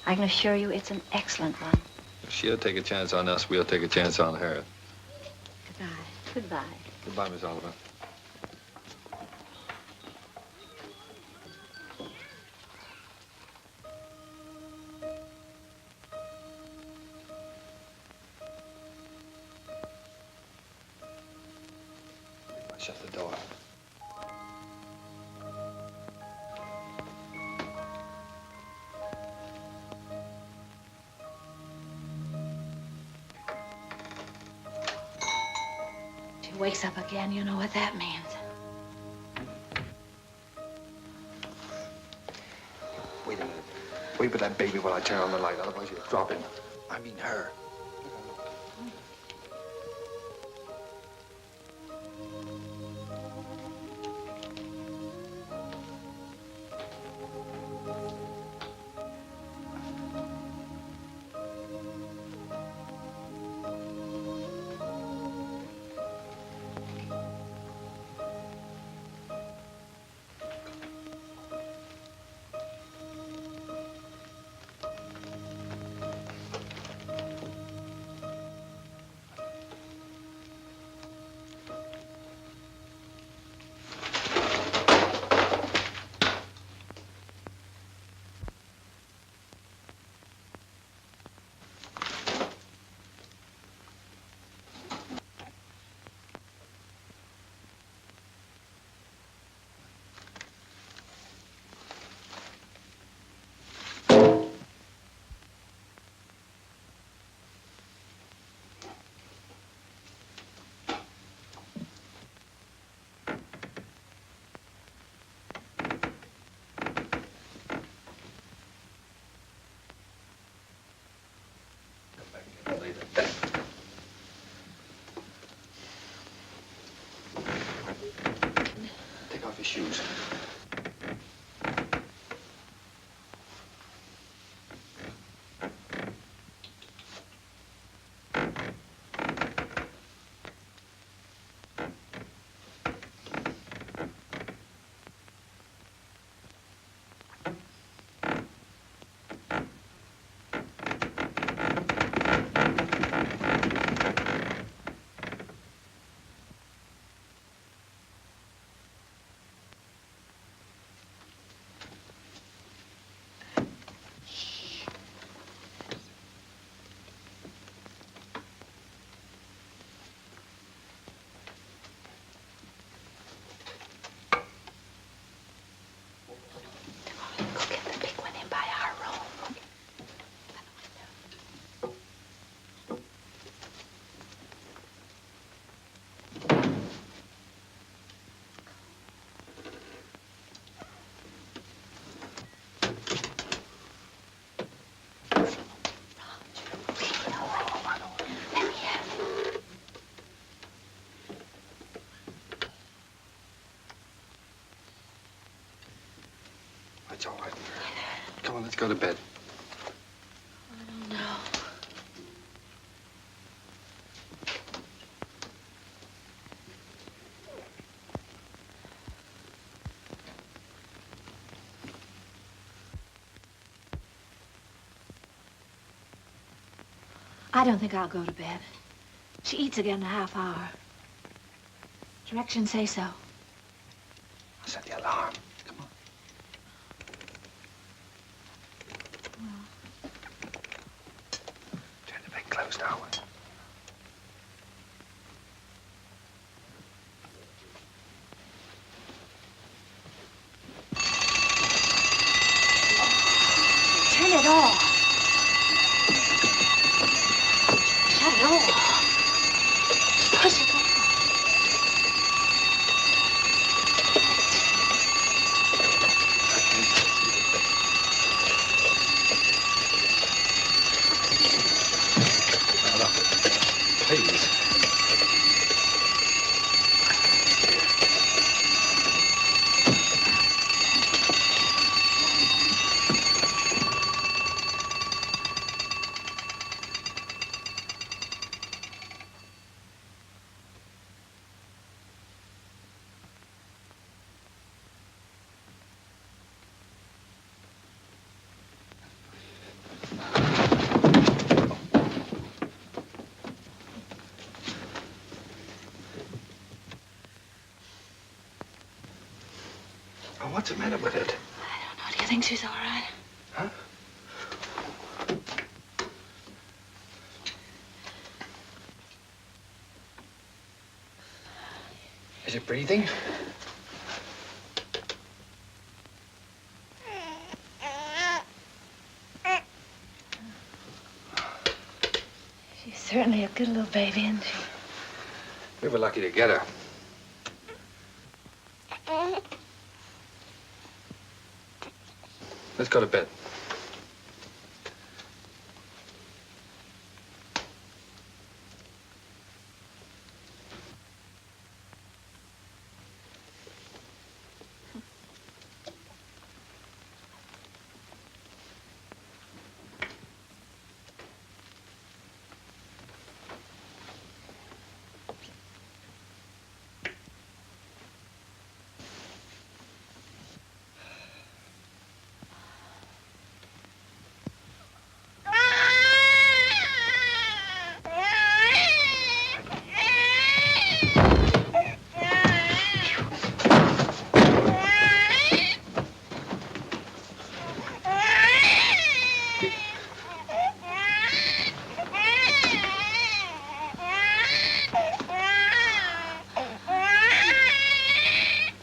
I can assure you it's an excellent one. If she'll take a chance on us, we'll take a chance on her. Goodbye. Goodbye. Goodbye, Miss Oliver. Shut the door. She wakes up again, you know what that means. Wait a minute. Wait for that baby while I turn on the light, otherwise you'll drop him. I mean her. Take off your shoes. It's all right. Come on, let's go to bed. No. I don't think I'll go to bed. She eats again in a half hour. Directions say so. I'll set the alarm. Come on. Turn the bed closed now. door. Shut it off. Push it down. Please. Oh, what's the matter with it? I don't know. Do you think she's all right? Huh? Is it breathing? She's certainly a good little baby, isn't she? We were lucky to get her. Let's go to bed.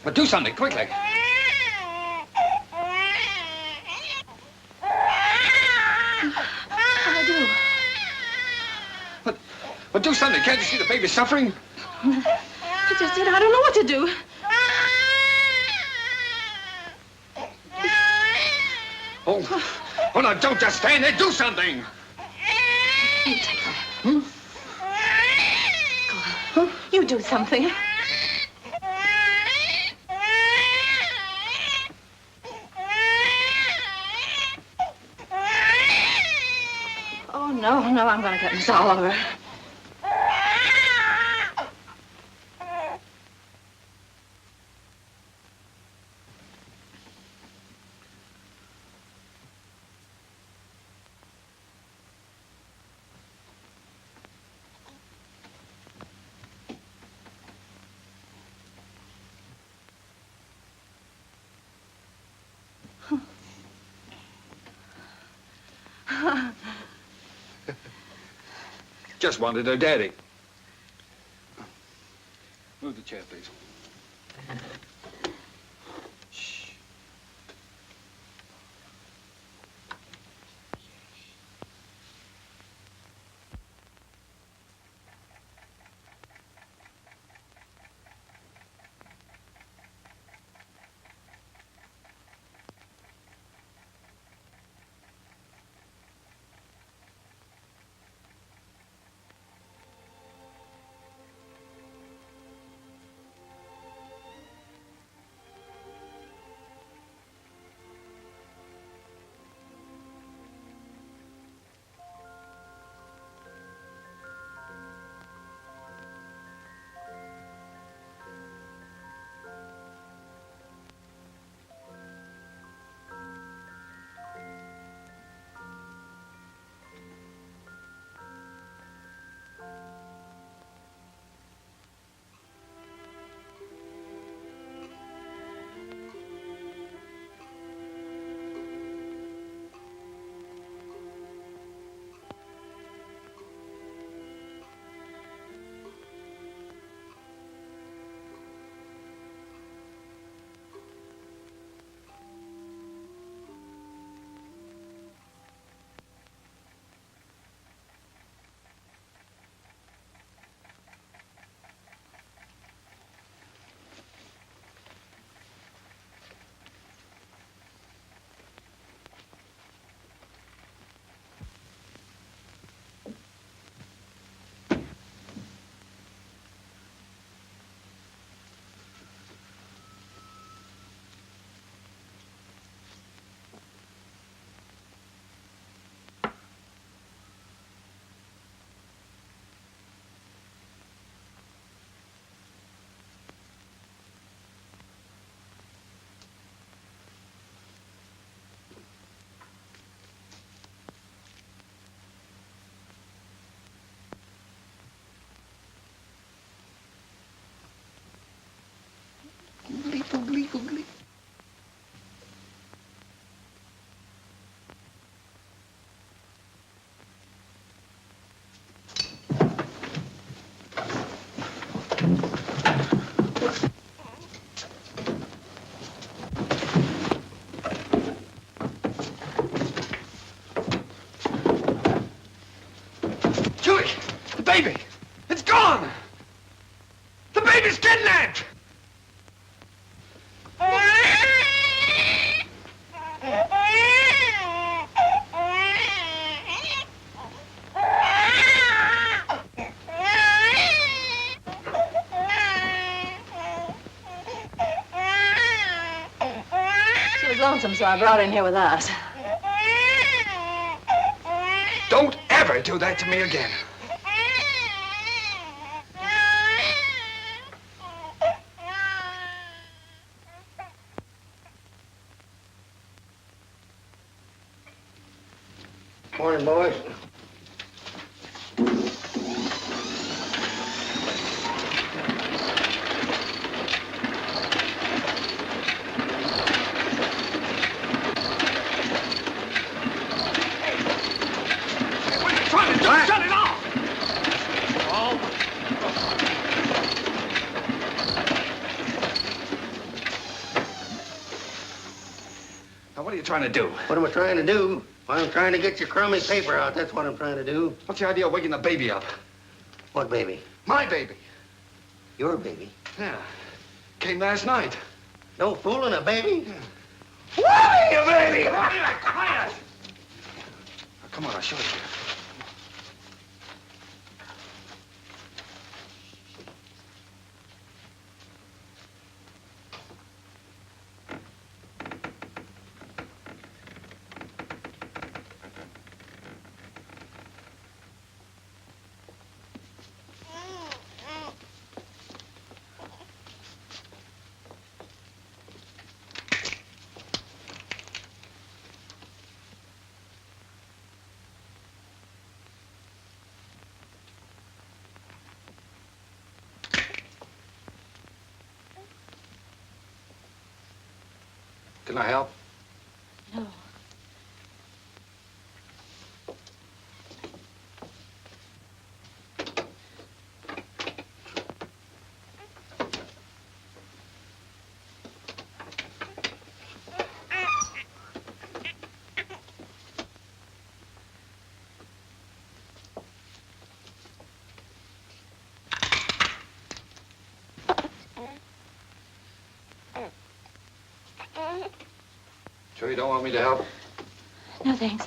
But do something, quickly. What'll I do? But do something. Can't you see the baby's suffering? I just did. I don't know what to do. Oh, now don't just stand there. Do something. Hey, take her. Go on. You do something. Oh, no, I'm gonna get Miss Oliver. Just wanted her daddy. Move the chair, please. Shh. baby! It's gone! The baby's kidnapped! She was lonesome, so I brought her in here with us. Don't ever do that to me again. Morning, boys. Trying to do, shut it off! Now, what are you trying to do? What am I trying to do? Well, I'm trying to get your crummy paper out. That's what I'm trying to do. What's the idea of waking the baby up? What baby? My baby. Your baby? Yeah. Came last night. No fooling a baby? What are you, baby? Quiet! Now, come on, I'll show you. Can I help? No. Sure you don't want me to help? No, thanks.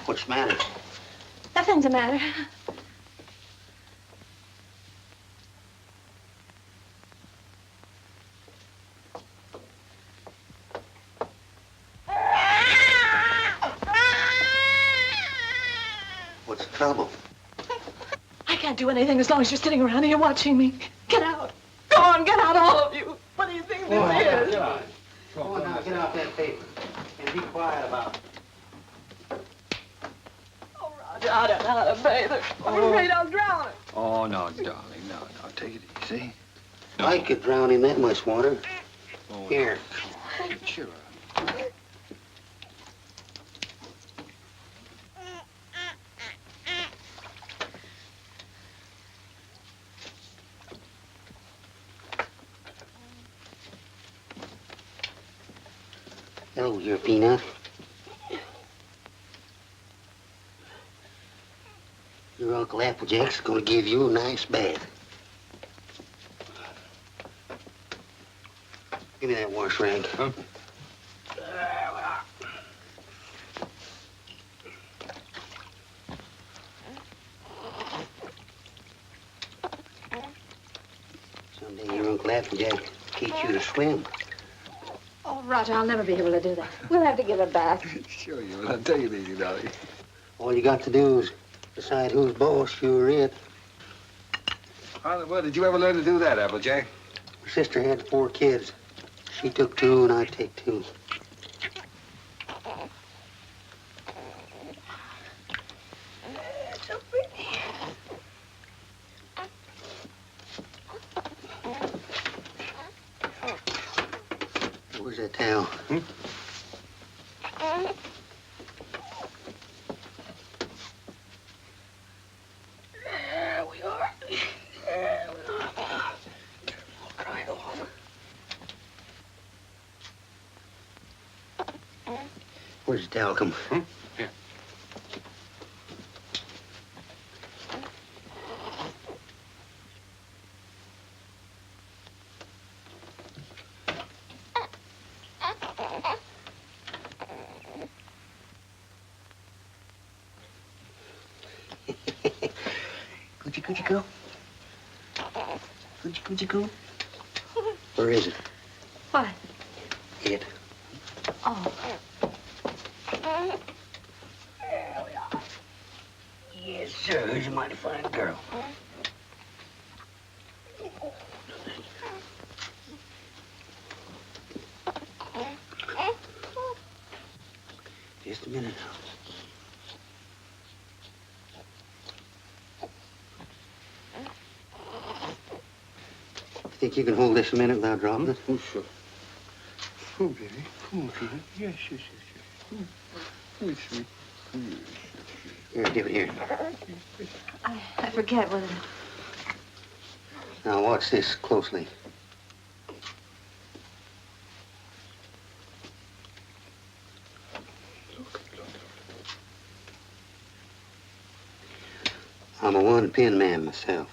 What's the matter? Nothing's the matter. What's the trouble? I can't do anything as long as you're sitting around here watching me. Get out. Go on, get out, all of you. What do you think this is? Go on now, get out that paper. And be quiet about it. Oh, Roger, I don't know how to bathe her. I'm afraid I'll drown her. Oh, no, darling, no. Take it easy. No. I could drown in that much water. Oh, Here. No. Cheer up. Hello, dear Peanut. Your Uncle Applejack's gonna give you a nice bath. Give me that wash rag. Huh? Someday your Uncle Applejack teach you to swim. Oh, Roger, I'll never be able to do that. We'll have to give a bath. Sure you will. I'll tell you anything, darling. All you got to do is decide who's boss, you or it. Well, did you ever learn to do that, Applejack? My sister had 4 kids. She took 2 and I take 2. So pretty. Where's that towel? There we are. There we are. I'll dry it off. Where's the talcum? Here. Coochie coochie coo. Coochie coochie coo. Where is it? What? It. Oh. There we are. Yes, sir. Who's a mighty fine girl. Just a minute now. Think you can hold this a minute without dropping it? Oh, sure. Oh, baby. Come on, Peanut. Yes, yes, yes, yes. Oh, sweet. Here, give it here. I forget whether... Now, watch this closely. I'm a one-pin man myself.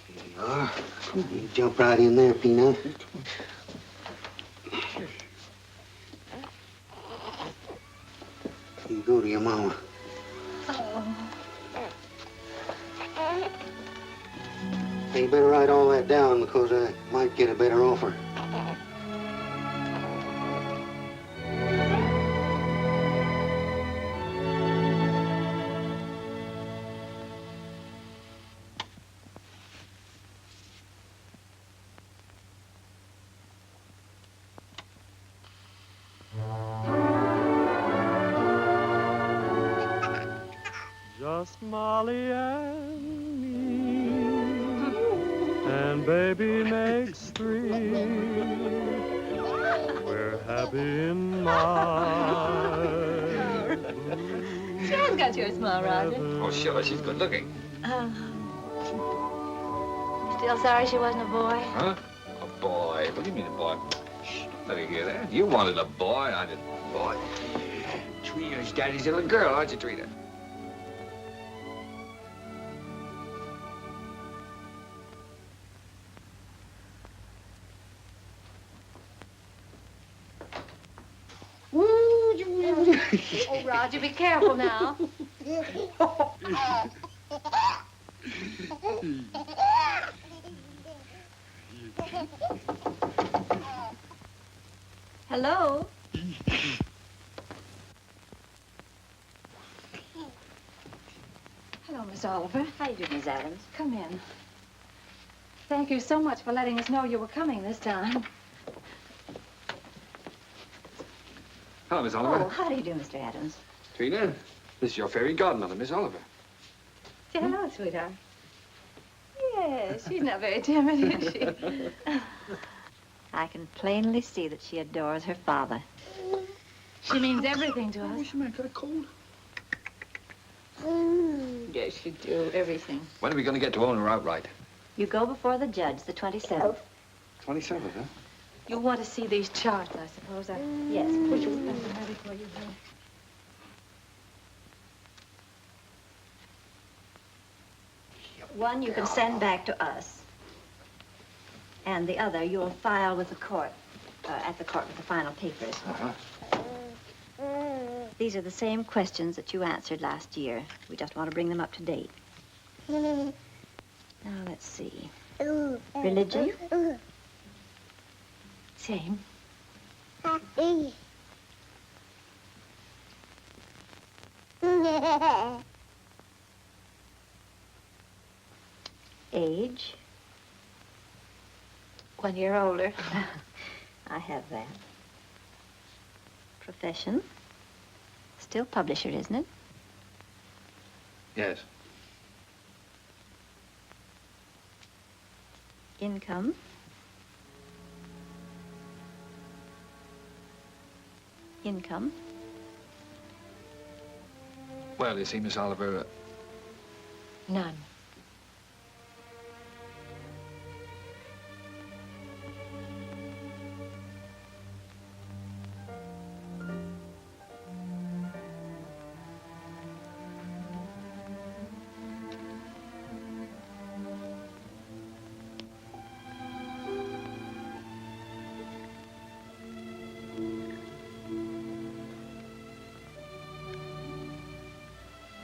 Here you are. You jump right in there, Peanut. You go to your mama. Hey, you better write all that down because I might get a better offer. Just Molly and me, and baby makes 3. We're happy in my She has got your smile, Roger. Oh, sure. She's good looking. Still sorry she wasn't a boy? Huh? A boy. What do you mean a boy? Shh, don't let her hear that. You wanted a boy. I didn't. Boy. Trina's daddy's little girl, aren't you, Trina? Oh, Roger, be careful now. Hello? Hello, Miss Oliver. How do you do, Miss Adams? Come in. Thank you so much for letting us know you were coming this time. Hello, Miss Oliver. Oh, how do you do, Mr. Adams? Trina, this is your fairy godmother, Miss Oliver. Say hello, sweetheart. Yes, she's not very timid, is she? I can plainly see that she adores her father. She means everything to us. What's the matter? Got a cold? Yes, you do. Everything. When are we going to get to own her outright? You go before the judge, the 27th. 27th, huh? You'll want to see these charts, I suppose. Yes. Which will be ready for you, honey. One you can send back to us. And the other you'll file with the court, at the court with the final papers. Uh-huh. These are the same questions that you answered last year. We just want to bring them up to date. Now, let's see. Religion? Same. Age? 1 year older. I have that. Profession? Still publisher, isn't it? Yes. Income? Income? Well, you see, Miss Oliver, None.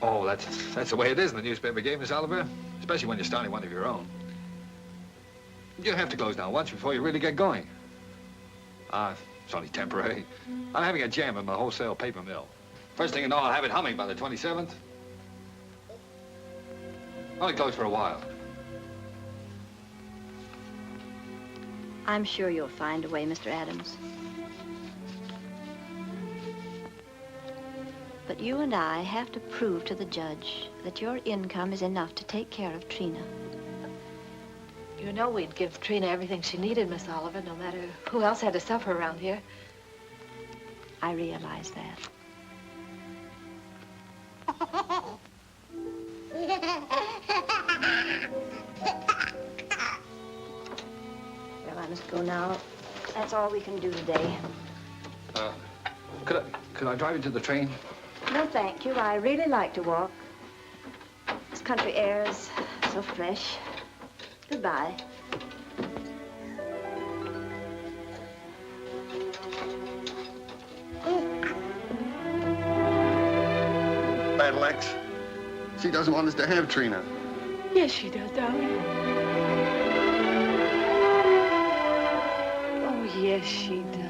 oh, that's the way it is in the newspaper game, Miss Oliver. Especially when you're starting one of your own. You have to close down once before you really get going. It's only temporary. I'm having a jam in my wholesale paper mill. First thing you know, I'll have it humming by the 27th. Only closed for a while. I'm sure you'll find a way, Mr. Adams. But you and I have to prove to the judge that your income is enough to take care of Trina. You know we'd give Trina everything she needed, Miss Oliver, no matter who else had to suffer around here. I realize that. Well, I must go now. That's all we can do today. Could I drive you to the train? No, thank you. I really like to walk. This country air is so fresh. Goodbye. Battle X. She doesn't want us to have Trina. Yes, she does, darling. Oh, yes, she does.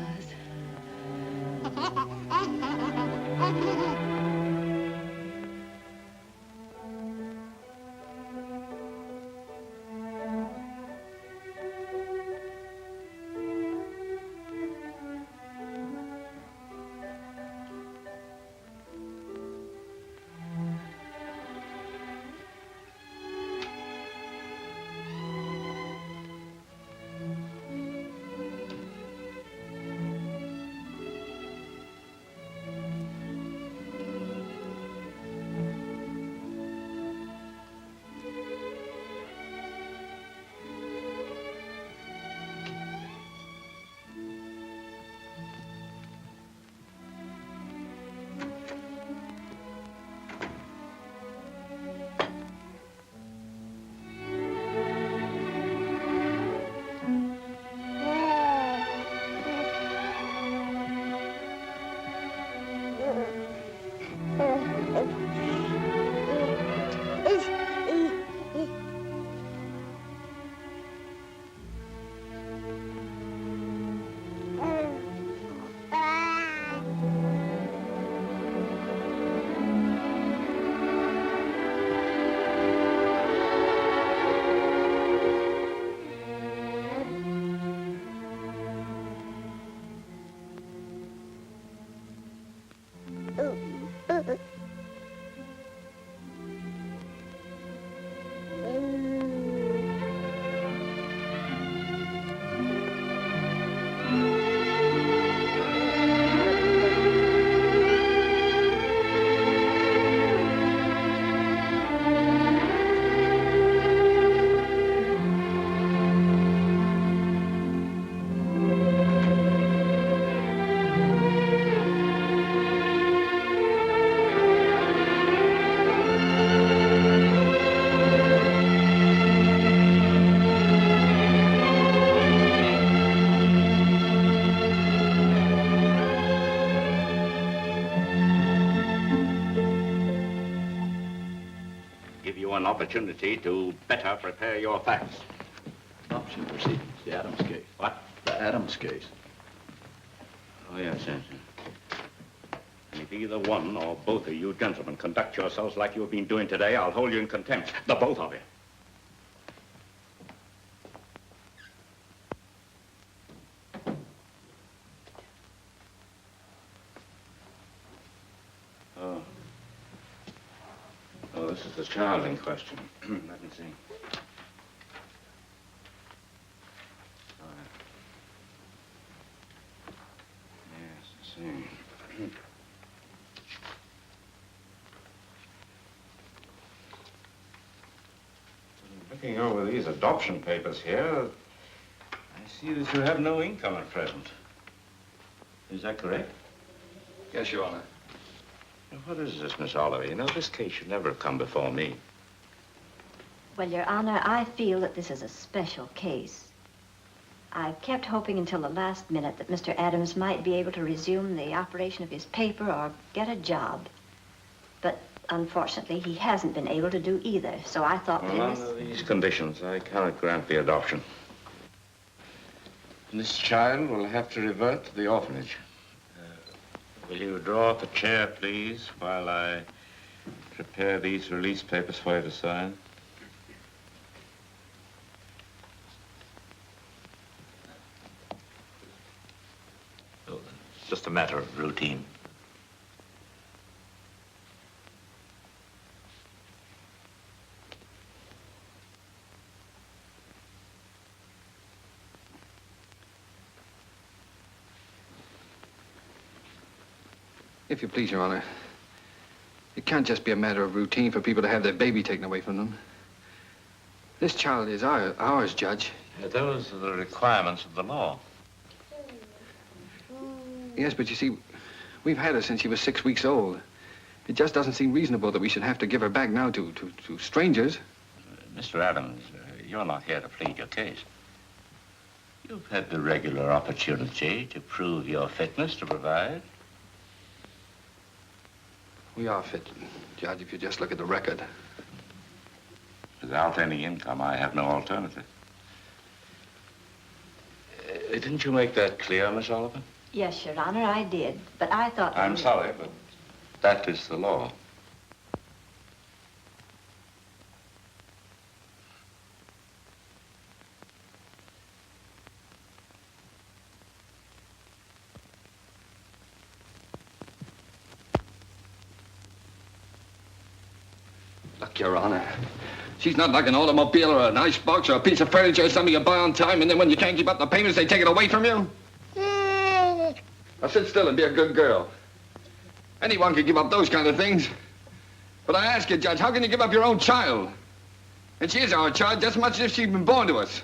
you an opportunity to better prepare your facts. Adoption proceedings, the Adams case. What? The Adams case. Oh, yes, yes. And if either one or both of you gentlemen conduct yourselves like you've been doing today, I'll hold you in contempt. The both of you. Oh, this is the child in question. Let me see. Yes, I see. Looking over these adoption papers here, I see that you have no income at present. Is that correct? Yes, Your Honor. Now, what is this, Miss Oliver? You know, this case should never have come before me. Well, Your Honor, I feel that this is a special case. I've kept hoping until the last minute that Mr. Adams might be able to resume the operation of his paper or get a job. But unfortunately, he hasn't been able to do either, so I thought Well, under these conditions, I cannot grant the adoption. And this child will have to revert to the orphanage. Will you draw up a chair, please, while I prepare these release papers for you to sign? Oh, it's just a matter of routine. If you please, Your Honor, it can't just be a matter of routine for people to have their baby taken away from them. This child is ours, Judge. Those are the requirements of the law. Yes, but you see, we've had her since she was 6 weeks old. It just doesn't seem reasonable that we should have to give her back now to strangers. Mr. Adams, you're not here to plead your case. You've had the regular opportunity to prove your fitness to provide. We are fit, Judge, if you just look at the record. Without any income, I have no alternative. Didn't you make that clear, Miss Oliver? Yes, Your Honor, I did. But I thought... I'm sorry, but that is the law. Look, Your Honor, she's not like an automobile or an icebox or a piece of furniture or something you buy on time, and then when you can't keep up the payments, they take it away from you. Now sit still and be a good girl. Anyone can give up those kind of things. But I ask you, Judge, how can you give up your own child? And she is our child just as much as if she'd been born to us.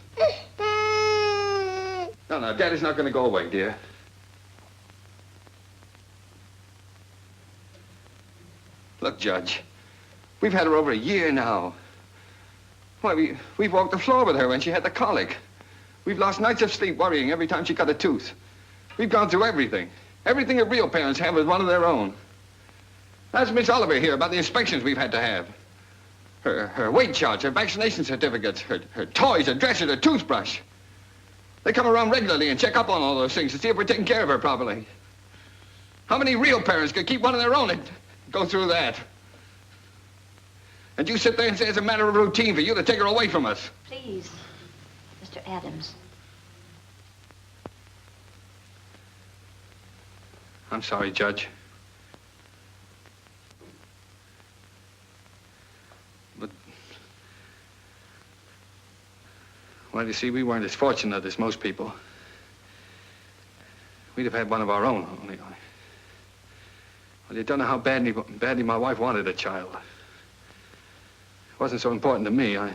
No, Daddy's not going to go away, dear. Look, Judge, we've had her over a year now. Why, we've walked the floor with her when she had the colic. We've lost nights of sleep worrying every time she cut a tooth. We've gone through everything. Everything that real parents have with one of their own. Ask Miss Oliver here about the inspections we've had to have. Her weight charts, her vaccination certificates, her toys, her dresser, her toothbrush. They come around regularly and check up on all those things to see if we're taking care of her properly. How many real parents could keep one of their own and go through that? And you sit there and say it's a matter of routine for you to take her away from us. Please, Mr. Adams. I'm sorry, Judge. But, well, you see, we weren't as fortunate as most people. We'd have had one of our own, only. Well, you don't know how badly my wife wanted a child. It wasn't so important to me. I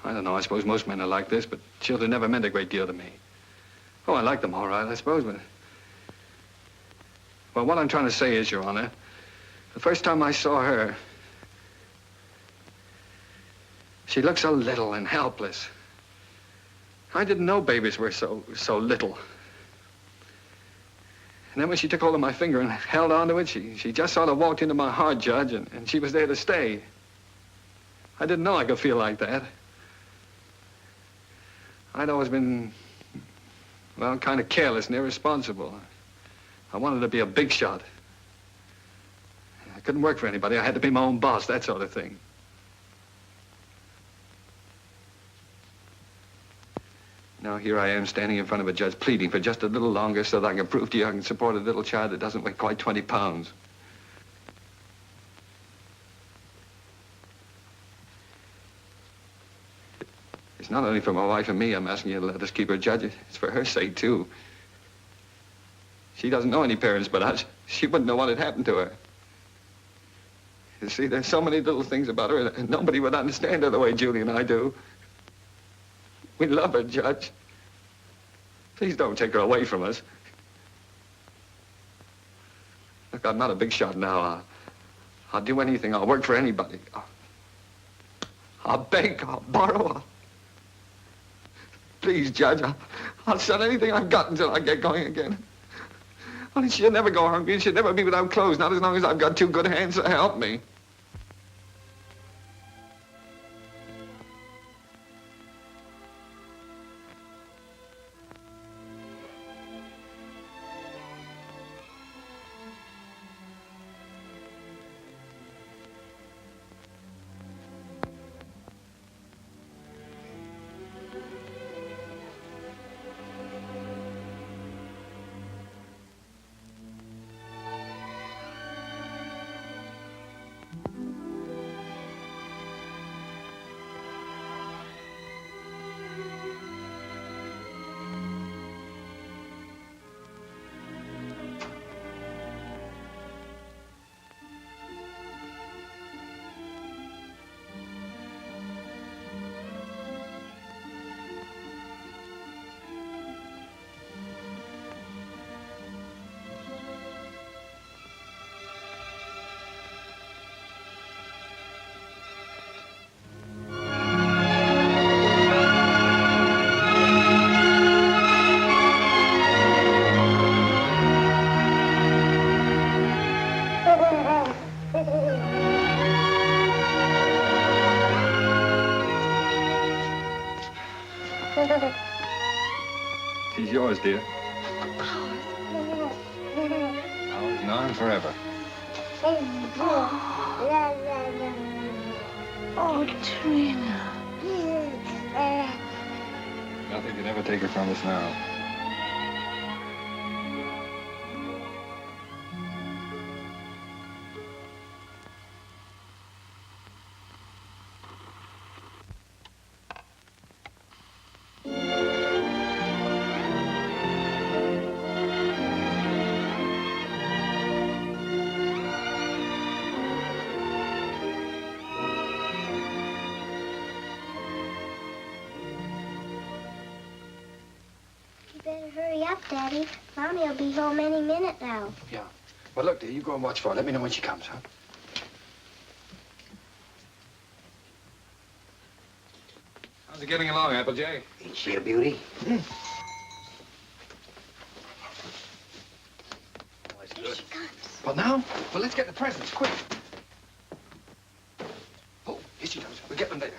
don't know, I suppose most men are like this, but children never meant a great deal to me. Oh, I liked them all right, I suppose, but... Well, what I'm trying to say is, Your Honor, the first time I saw her, she looked so little and helpless. I didn't know babies were so little. And then when she took hold of my finger and held onto it, she just sort of walked into my heart, Judge, and she was there to stay. I didn't know I could feel like that. I'd always been, well, kind of careless and irresponsible. I wanted to be a big shot. I couldn't work for anybody. I had to be my own boss, that sort of thing. Now here I am standing in front of a judge pleading for just a little longer so that I can prove to you I can support a little child that doesn't weigh quite 20 pounds. It's not only for my wife and me I'm asking you to let us keep her judge. It's for her sake, too. She doesn't know any parents but us. She wouldn't know what had happened to her. You see, there's so many little things about her that nobody would understand her the way Julie and I do. We love her, Judge. Please don't take her away from us. Look, I'm not a big shot now. I'll do anything. I'll work for anybody. I'll beg. I'll borrow. Please, Judge, I'll sell anything I've got until I get going again. Only she'll never go hungry and she'll never be without clothes, not as long as I've got two good hands to help me. She's yours, dear. Ours now and forever. Oh, Trina. Nothing can ever take her from us now. Daddy, Mommy will be home any minute now. Yeah. Well, look, dear, you go and watch for her. Let me know when she comes, huh? How's it getting along, Applejack? Ain't she a beauty? Hmm. Here she comes. Well, now? Well, let's get the presents, quick. Oh, here she comes. We'll get them later.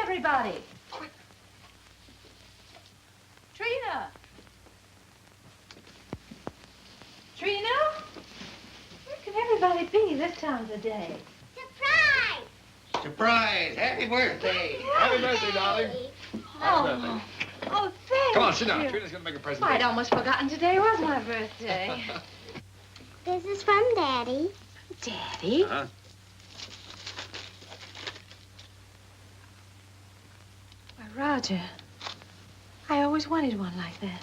Everybody. Trina. Trina? Where can everybody be this time of the day? Surprise! Surprise! Happy birthday! Happy birthday, darling. Oh, oh, thank Come on, sit down. you. Trina's gonna make a present. I'd almost forgotten today was my birthday. This is from Daddy. Daddy? Uh-huh. Roger, I always wanted one like that.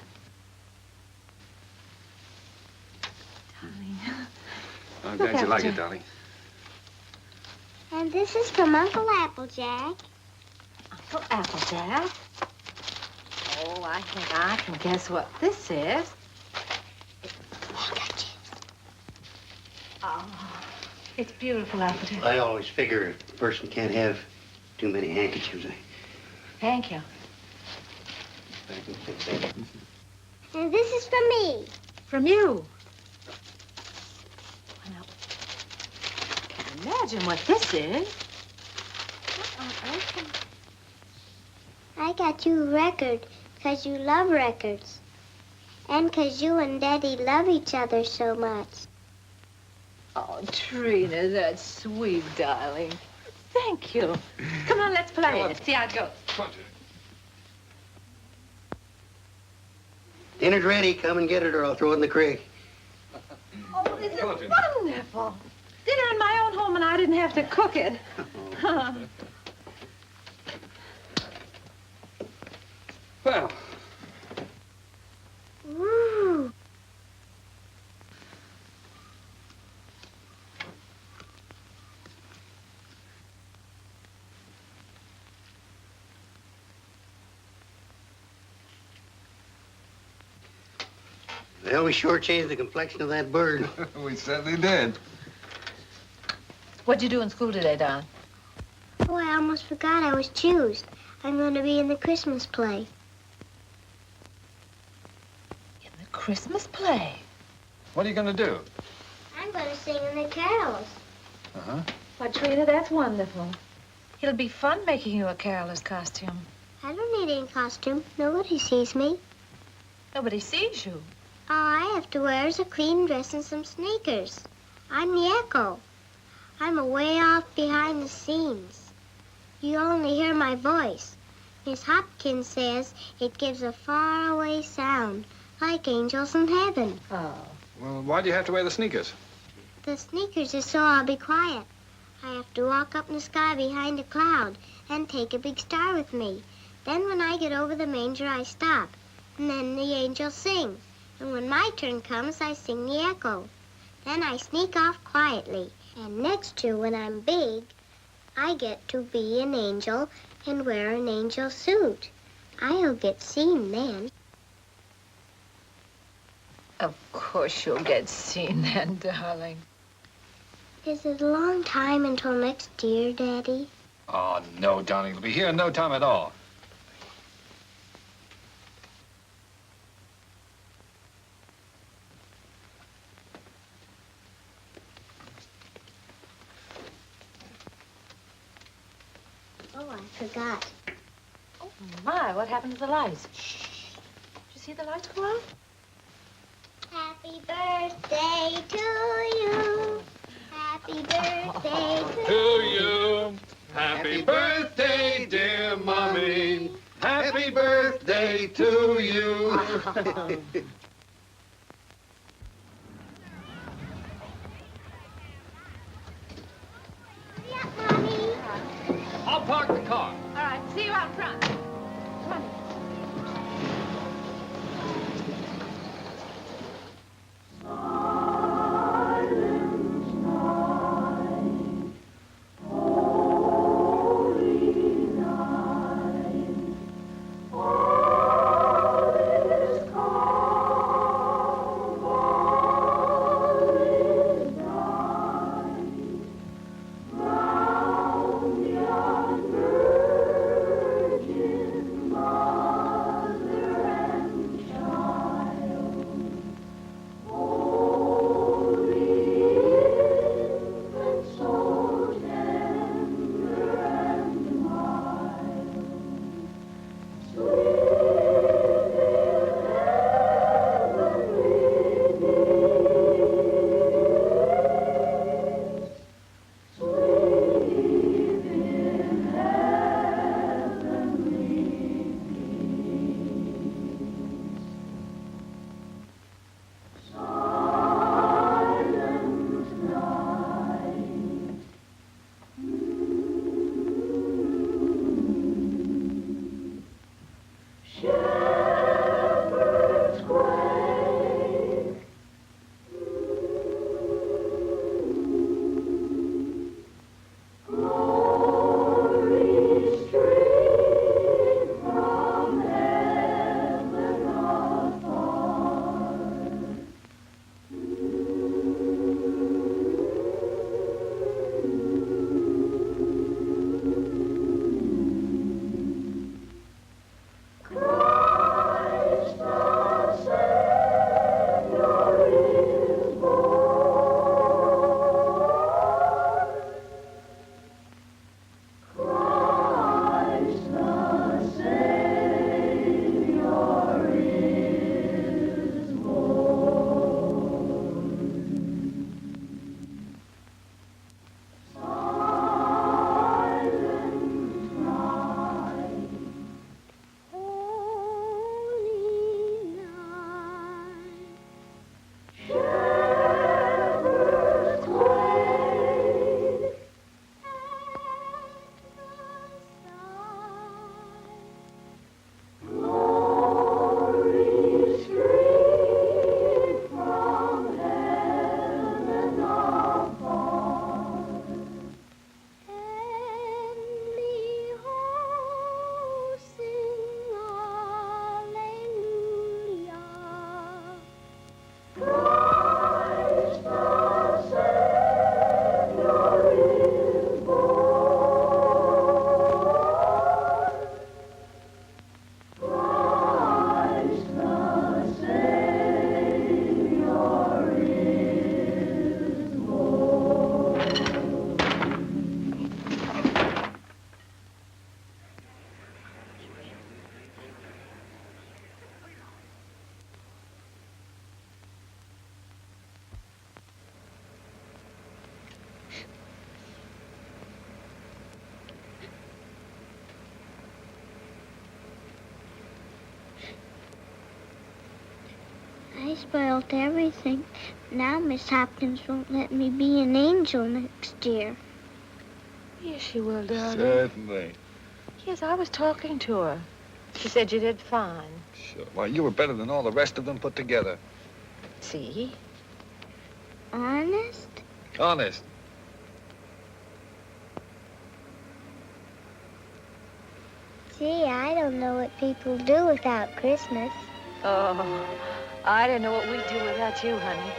Darling. I'm glad you like it, darling. And this is from Uncle Applejack. Uncle Applejack? Oh, I think I can guess what this is. Oh, it's beautiful, Alfred. I always figure a person can't have too many handkerchiefs. Thank you. And this is from me. From you. Now, I can't imagine what this is. What on earth? I got you a record because you love records. And because you and Daddy love each other so much. Oh, Trina, that's sweet, darling. Thank you. Come on, let's play it. See how it goes. Dinner's ready. Come and get it or I'll throw it in the creek. Oh, this is wonderful. Dinner in my own home and I didn't have to cook it. Well. Woo! Well, we sure changed the complexion of that bird. We certainly did. What'd you do in school today, Don? Oh, I almost forgot I was choosed. I'm going to be in the Christmas play. In the Christmas play? What are you going to do? I'm going to sing in the carols. Uh-huh. Why, Trina, that's wonderful. It'll be fun making you a caroler's costume. I don't need any costume. Nobody sees me. Nobody sees you. All I have to wear is a clean dress and some sneakers. I'm the echo. I'm away off behind the scenes. You only hear my voice. Miss Hopkins says it gives a faraway sound, like angels in heaven. Oh. Well, why do you have to wear the sneakers? The sneakers is so I'll be quiet. I have to walk up in the sky behind a cloud and take a big star with me. Then when I get over the manger, I stop. And then the angels sing. And when my turn comes, I sing the echo. Then I sneak off quietly. And next year, when I'm big, I get to be an angel and wear an angel suit. I'll get seen then. Of course you'll get seen then, darling. Is it a long time until next year, Daddy? Oh, no, darling. It'll be here in no time at all. Oh, I forgot. Oh, my, what happened to the lights? Shh. Did you see the lights go out? Happy birthday to you. Happy birthday To you. Happy birthday, dear Mommy. Happy birthday to you. I'll park the car. All right, see you out front. Come on. Round the spoiled everything. Now Miss Hopkins won't let me be an angel next year. Yes, she will, darling. Certainly. Yes, I was talking to her. She said you did fine. Sure. Why, you were better than all the rest of them put together. See? Honest? Honest. Gee, I don't know what people do without Christmas. Oh, I don't know what we'd do without you, honey.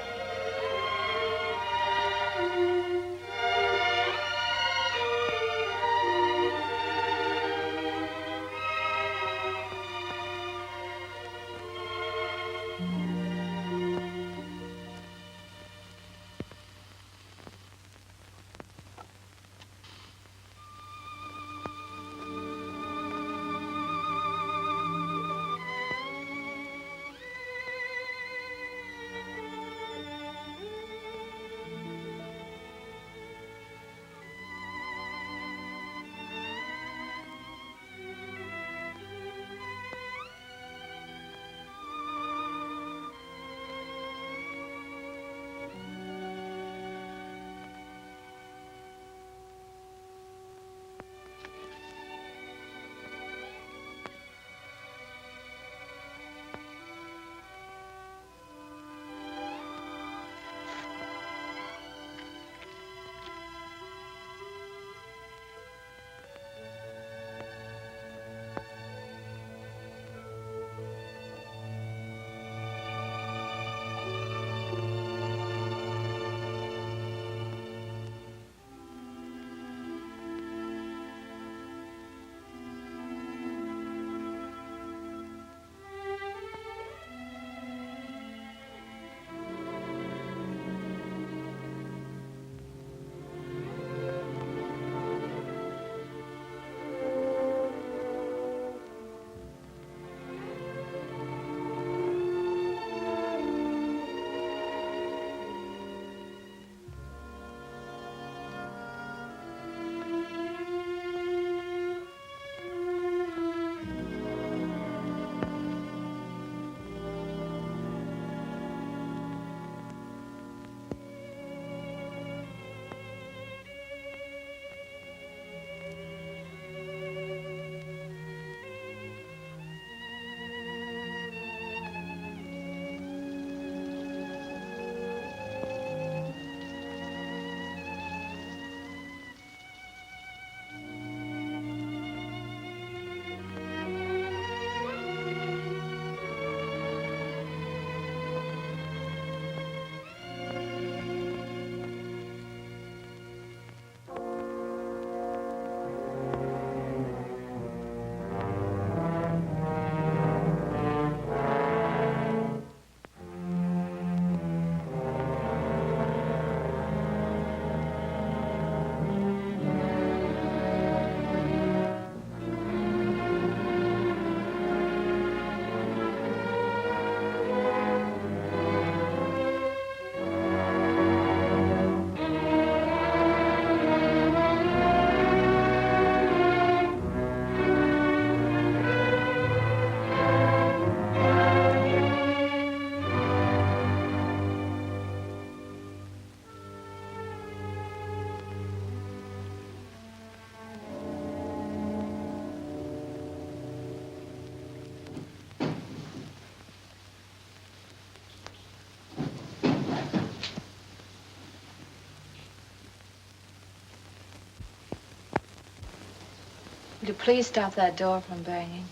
Would you please stop that door from banging?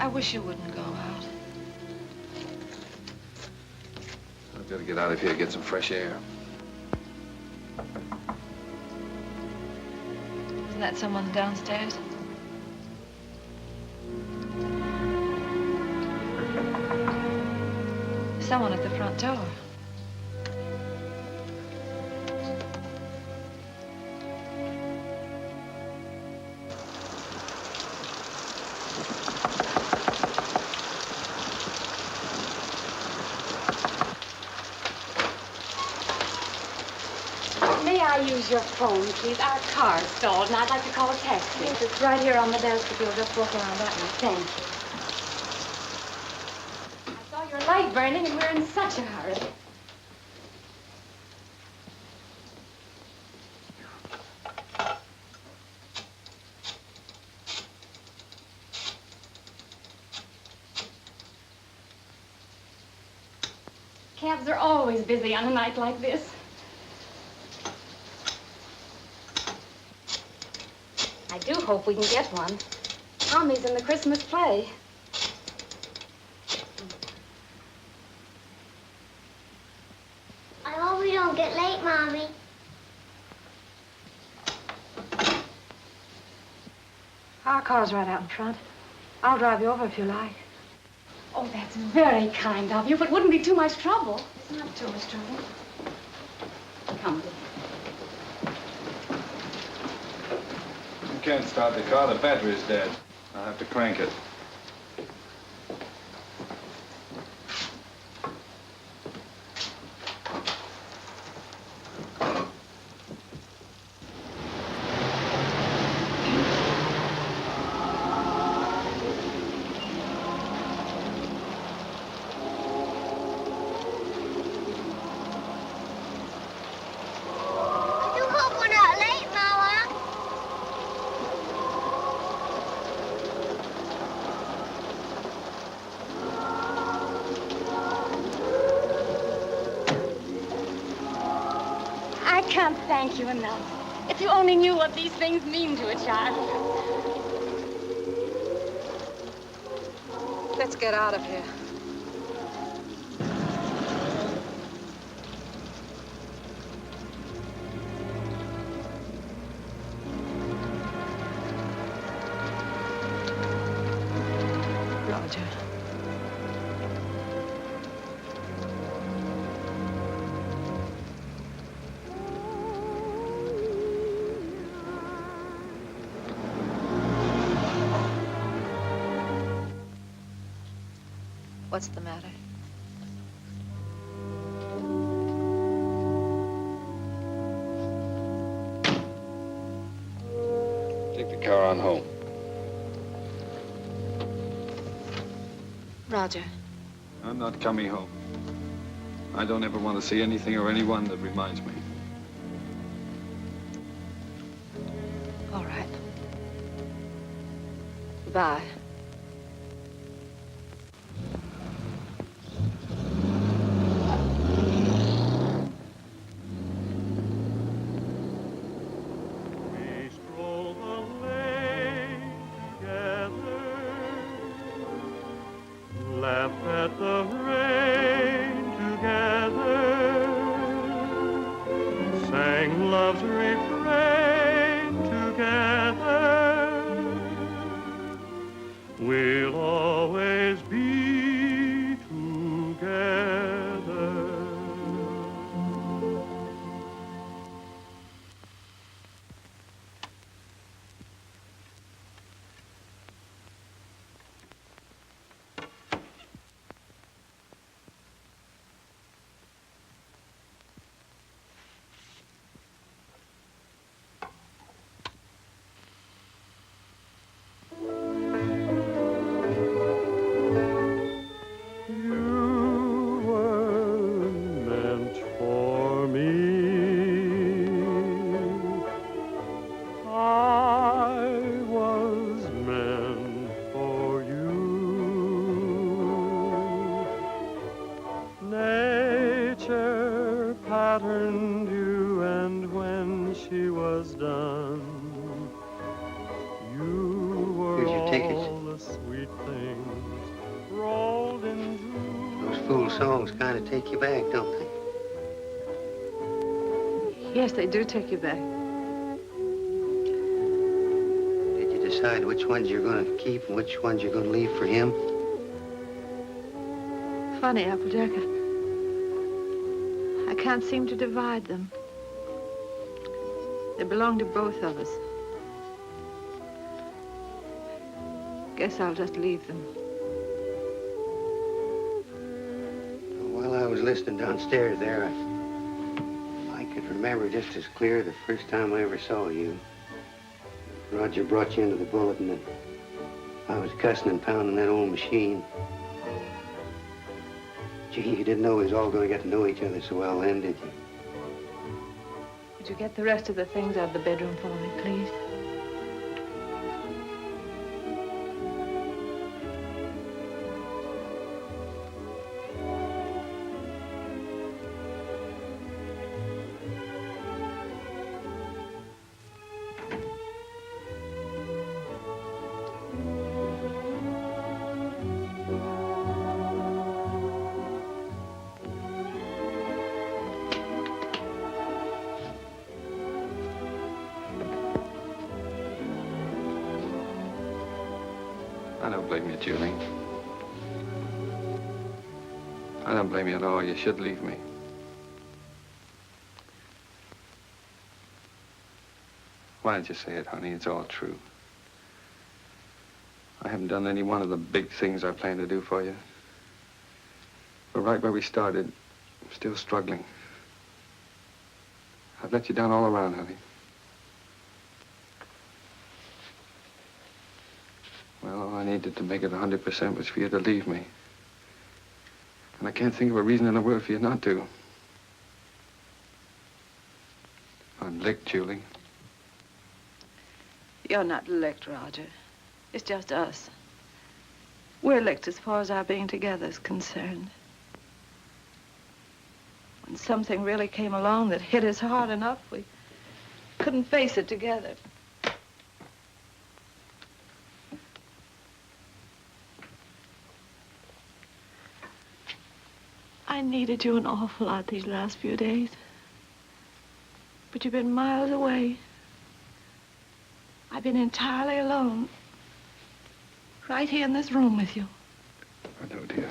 I wish you wouldn't go out. I've got to get out of here, get some fresh air. Isn't that someone downstairs? someone at the front door. May I use your phone, please? Our car's stalled, and I'd like to call a taxi. Yes, it's right here on the desk if you'll just walk around that way. Thank you. I saw your light burning, and we're in such a hurry. Cabs are always busy on a night like this. I do hope we can get one. Tommy's in the Christmas play. I hope we don't get late, Mommy. Our car's right out in front. I'll drive you over if you like. Oh, that's very kind of you, but wouldn't be too much trouble. It's not too much trouble. Come, dear. You can't start the car. The battery's dead. I'll have to crank it. I do hope we're not late, Mama. I can't thank you enough. If you only knew what these things mean to a child. Let's get out of here. Roger. What's the matter? Take the car on home. Roger. I'm not coming home. I don't ever want to see anything or anyone that reminds me. All right. Goodbye. We stroll the lane together, laugh at the rain together, sang love's refrain together. We'll always be together. You were meant for me. I was meant for you. Nature patterned you, and when she was done, you were Here's your tickets. all the sweet things rolled into. Those fool songs kind of take you back, don't they? Yes, they do take you back. Did you decide which ones you're going to keep and which ones you're going to leave for him? Funny, Applejack. I can't seem to divide them. They belong to both of us. Guess I'll just leave them. While I was listening downstairs there, I could remember just as clear the first time I ever saw you. Roger brought you into the bulletin and I was cussing and pounding that old machine. Gee, you didn't know we was all going to get to know each other so well then, did you? Would you get the rest of the things out of the bedroom for me, please? I don't blame you, Julie. I don't blame you at all. You should leave me. Why don't you say it, honey? It's all true. I haven't done any one of the big things I planned to do for you. But right where we started, I'm still struggling. I've let you down all around, honey. Well, all I needed to make it 100% was for you to leave me. And I can't think of a reason in the world for you not to. I'm licked, Julie. You're not licked, Roger. It's just us. We're licked as far as our being together is concerned. When something really came along that hit us hard enough, we couldn't face it together. I needed you an awful lot these last few days. But you've been miles away. I've been entirely alone. Right here in this room with you. I know, dear.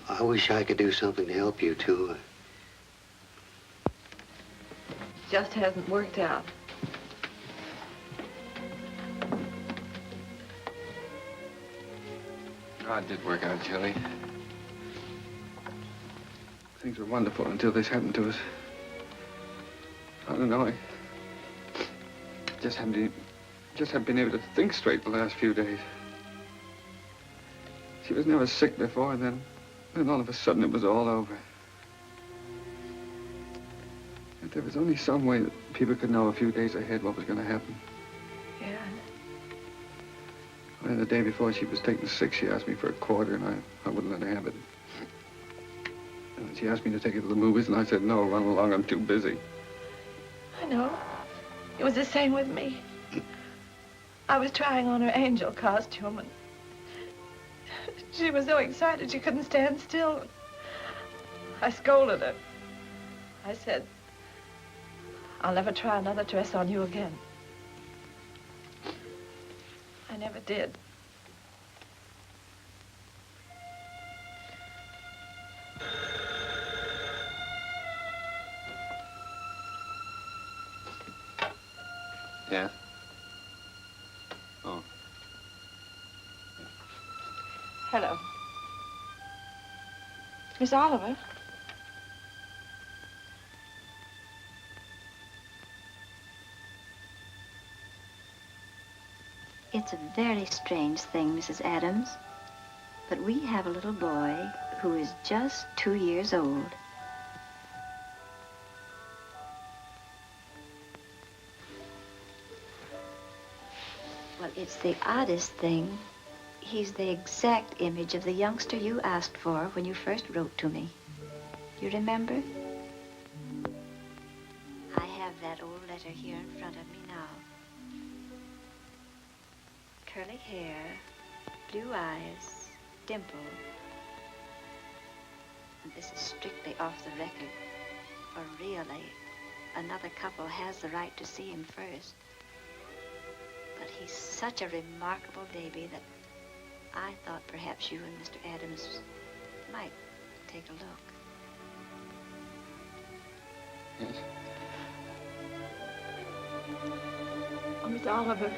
I wish I could do something to help you, too. Just hasn't worked out. Oh, it did work out, Julie. Things were wonderful until this happened to us. I don't know, I just haven't been able to think straight the last few days. She was never sick before, and then all of a sudden it was all over. If there was only some way that people could know a few days ahead what was going to happen. Yeah. And the day before she was taken sick, she asked me for a quarter, and I wouldn't let her have it. And she asked me to take her to the movies, and I said, no, run along, I'm too busy. I know. It was the same with me. I was trying on her angel costume, and she was so excited she couldn't stand still. I scolded her. I said, I'll never try another dress on you again. I never did. Yeah? Oh. Hello. Miss Oliver? It's a very strange thing, Mrs. Adams, but we have a little boy who is just 2 years old. Well, it's the oddest thing. He's the exact image of the youngster you asked for when you first wrote to me. You remember? I have that old letter here in front of me now. Curly hair, blue eyes, dimple. And this is strictly off the record. For really, another couple has the right to see him first. But he's such a remarkable baby that I thought perhaps you and Mr. Adams might take a look. Yes. Oh, Miss Oliver,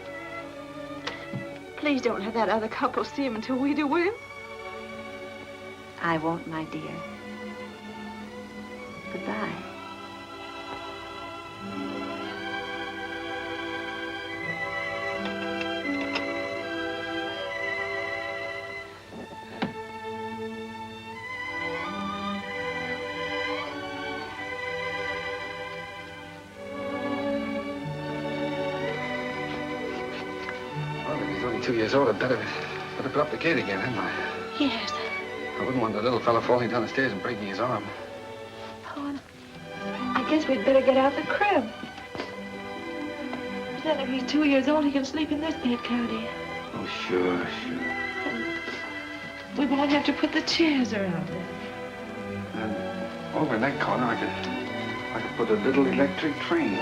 please don't have that other couple see him until we do, will you? I won't, my dear. Goodbye. Well, if he's only 2 years old, I'd better put up the gate again, hadn't I? Yes. I wouldn't want the little fella falling down the stairs and breaking his arm. Oh, I guess we'd better get out the crib. Then if he's 2 years old, he can sleep in this bed, can't he? Oh, sure. We won't have to put the chairs around it. And over in that corner, I could put a little electric train.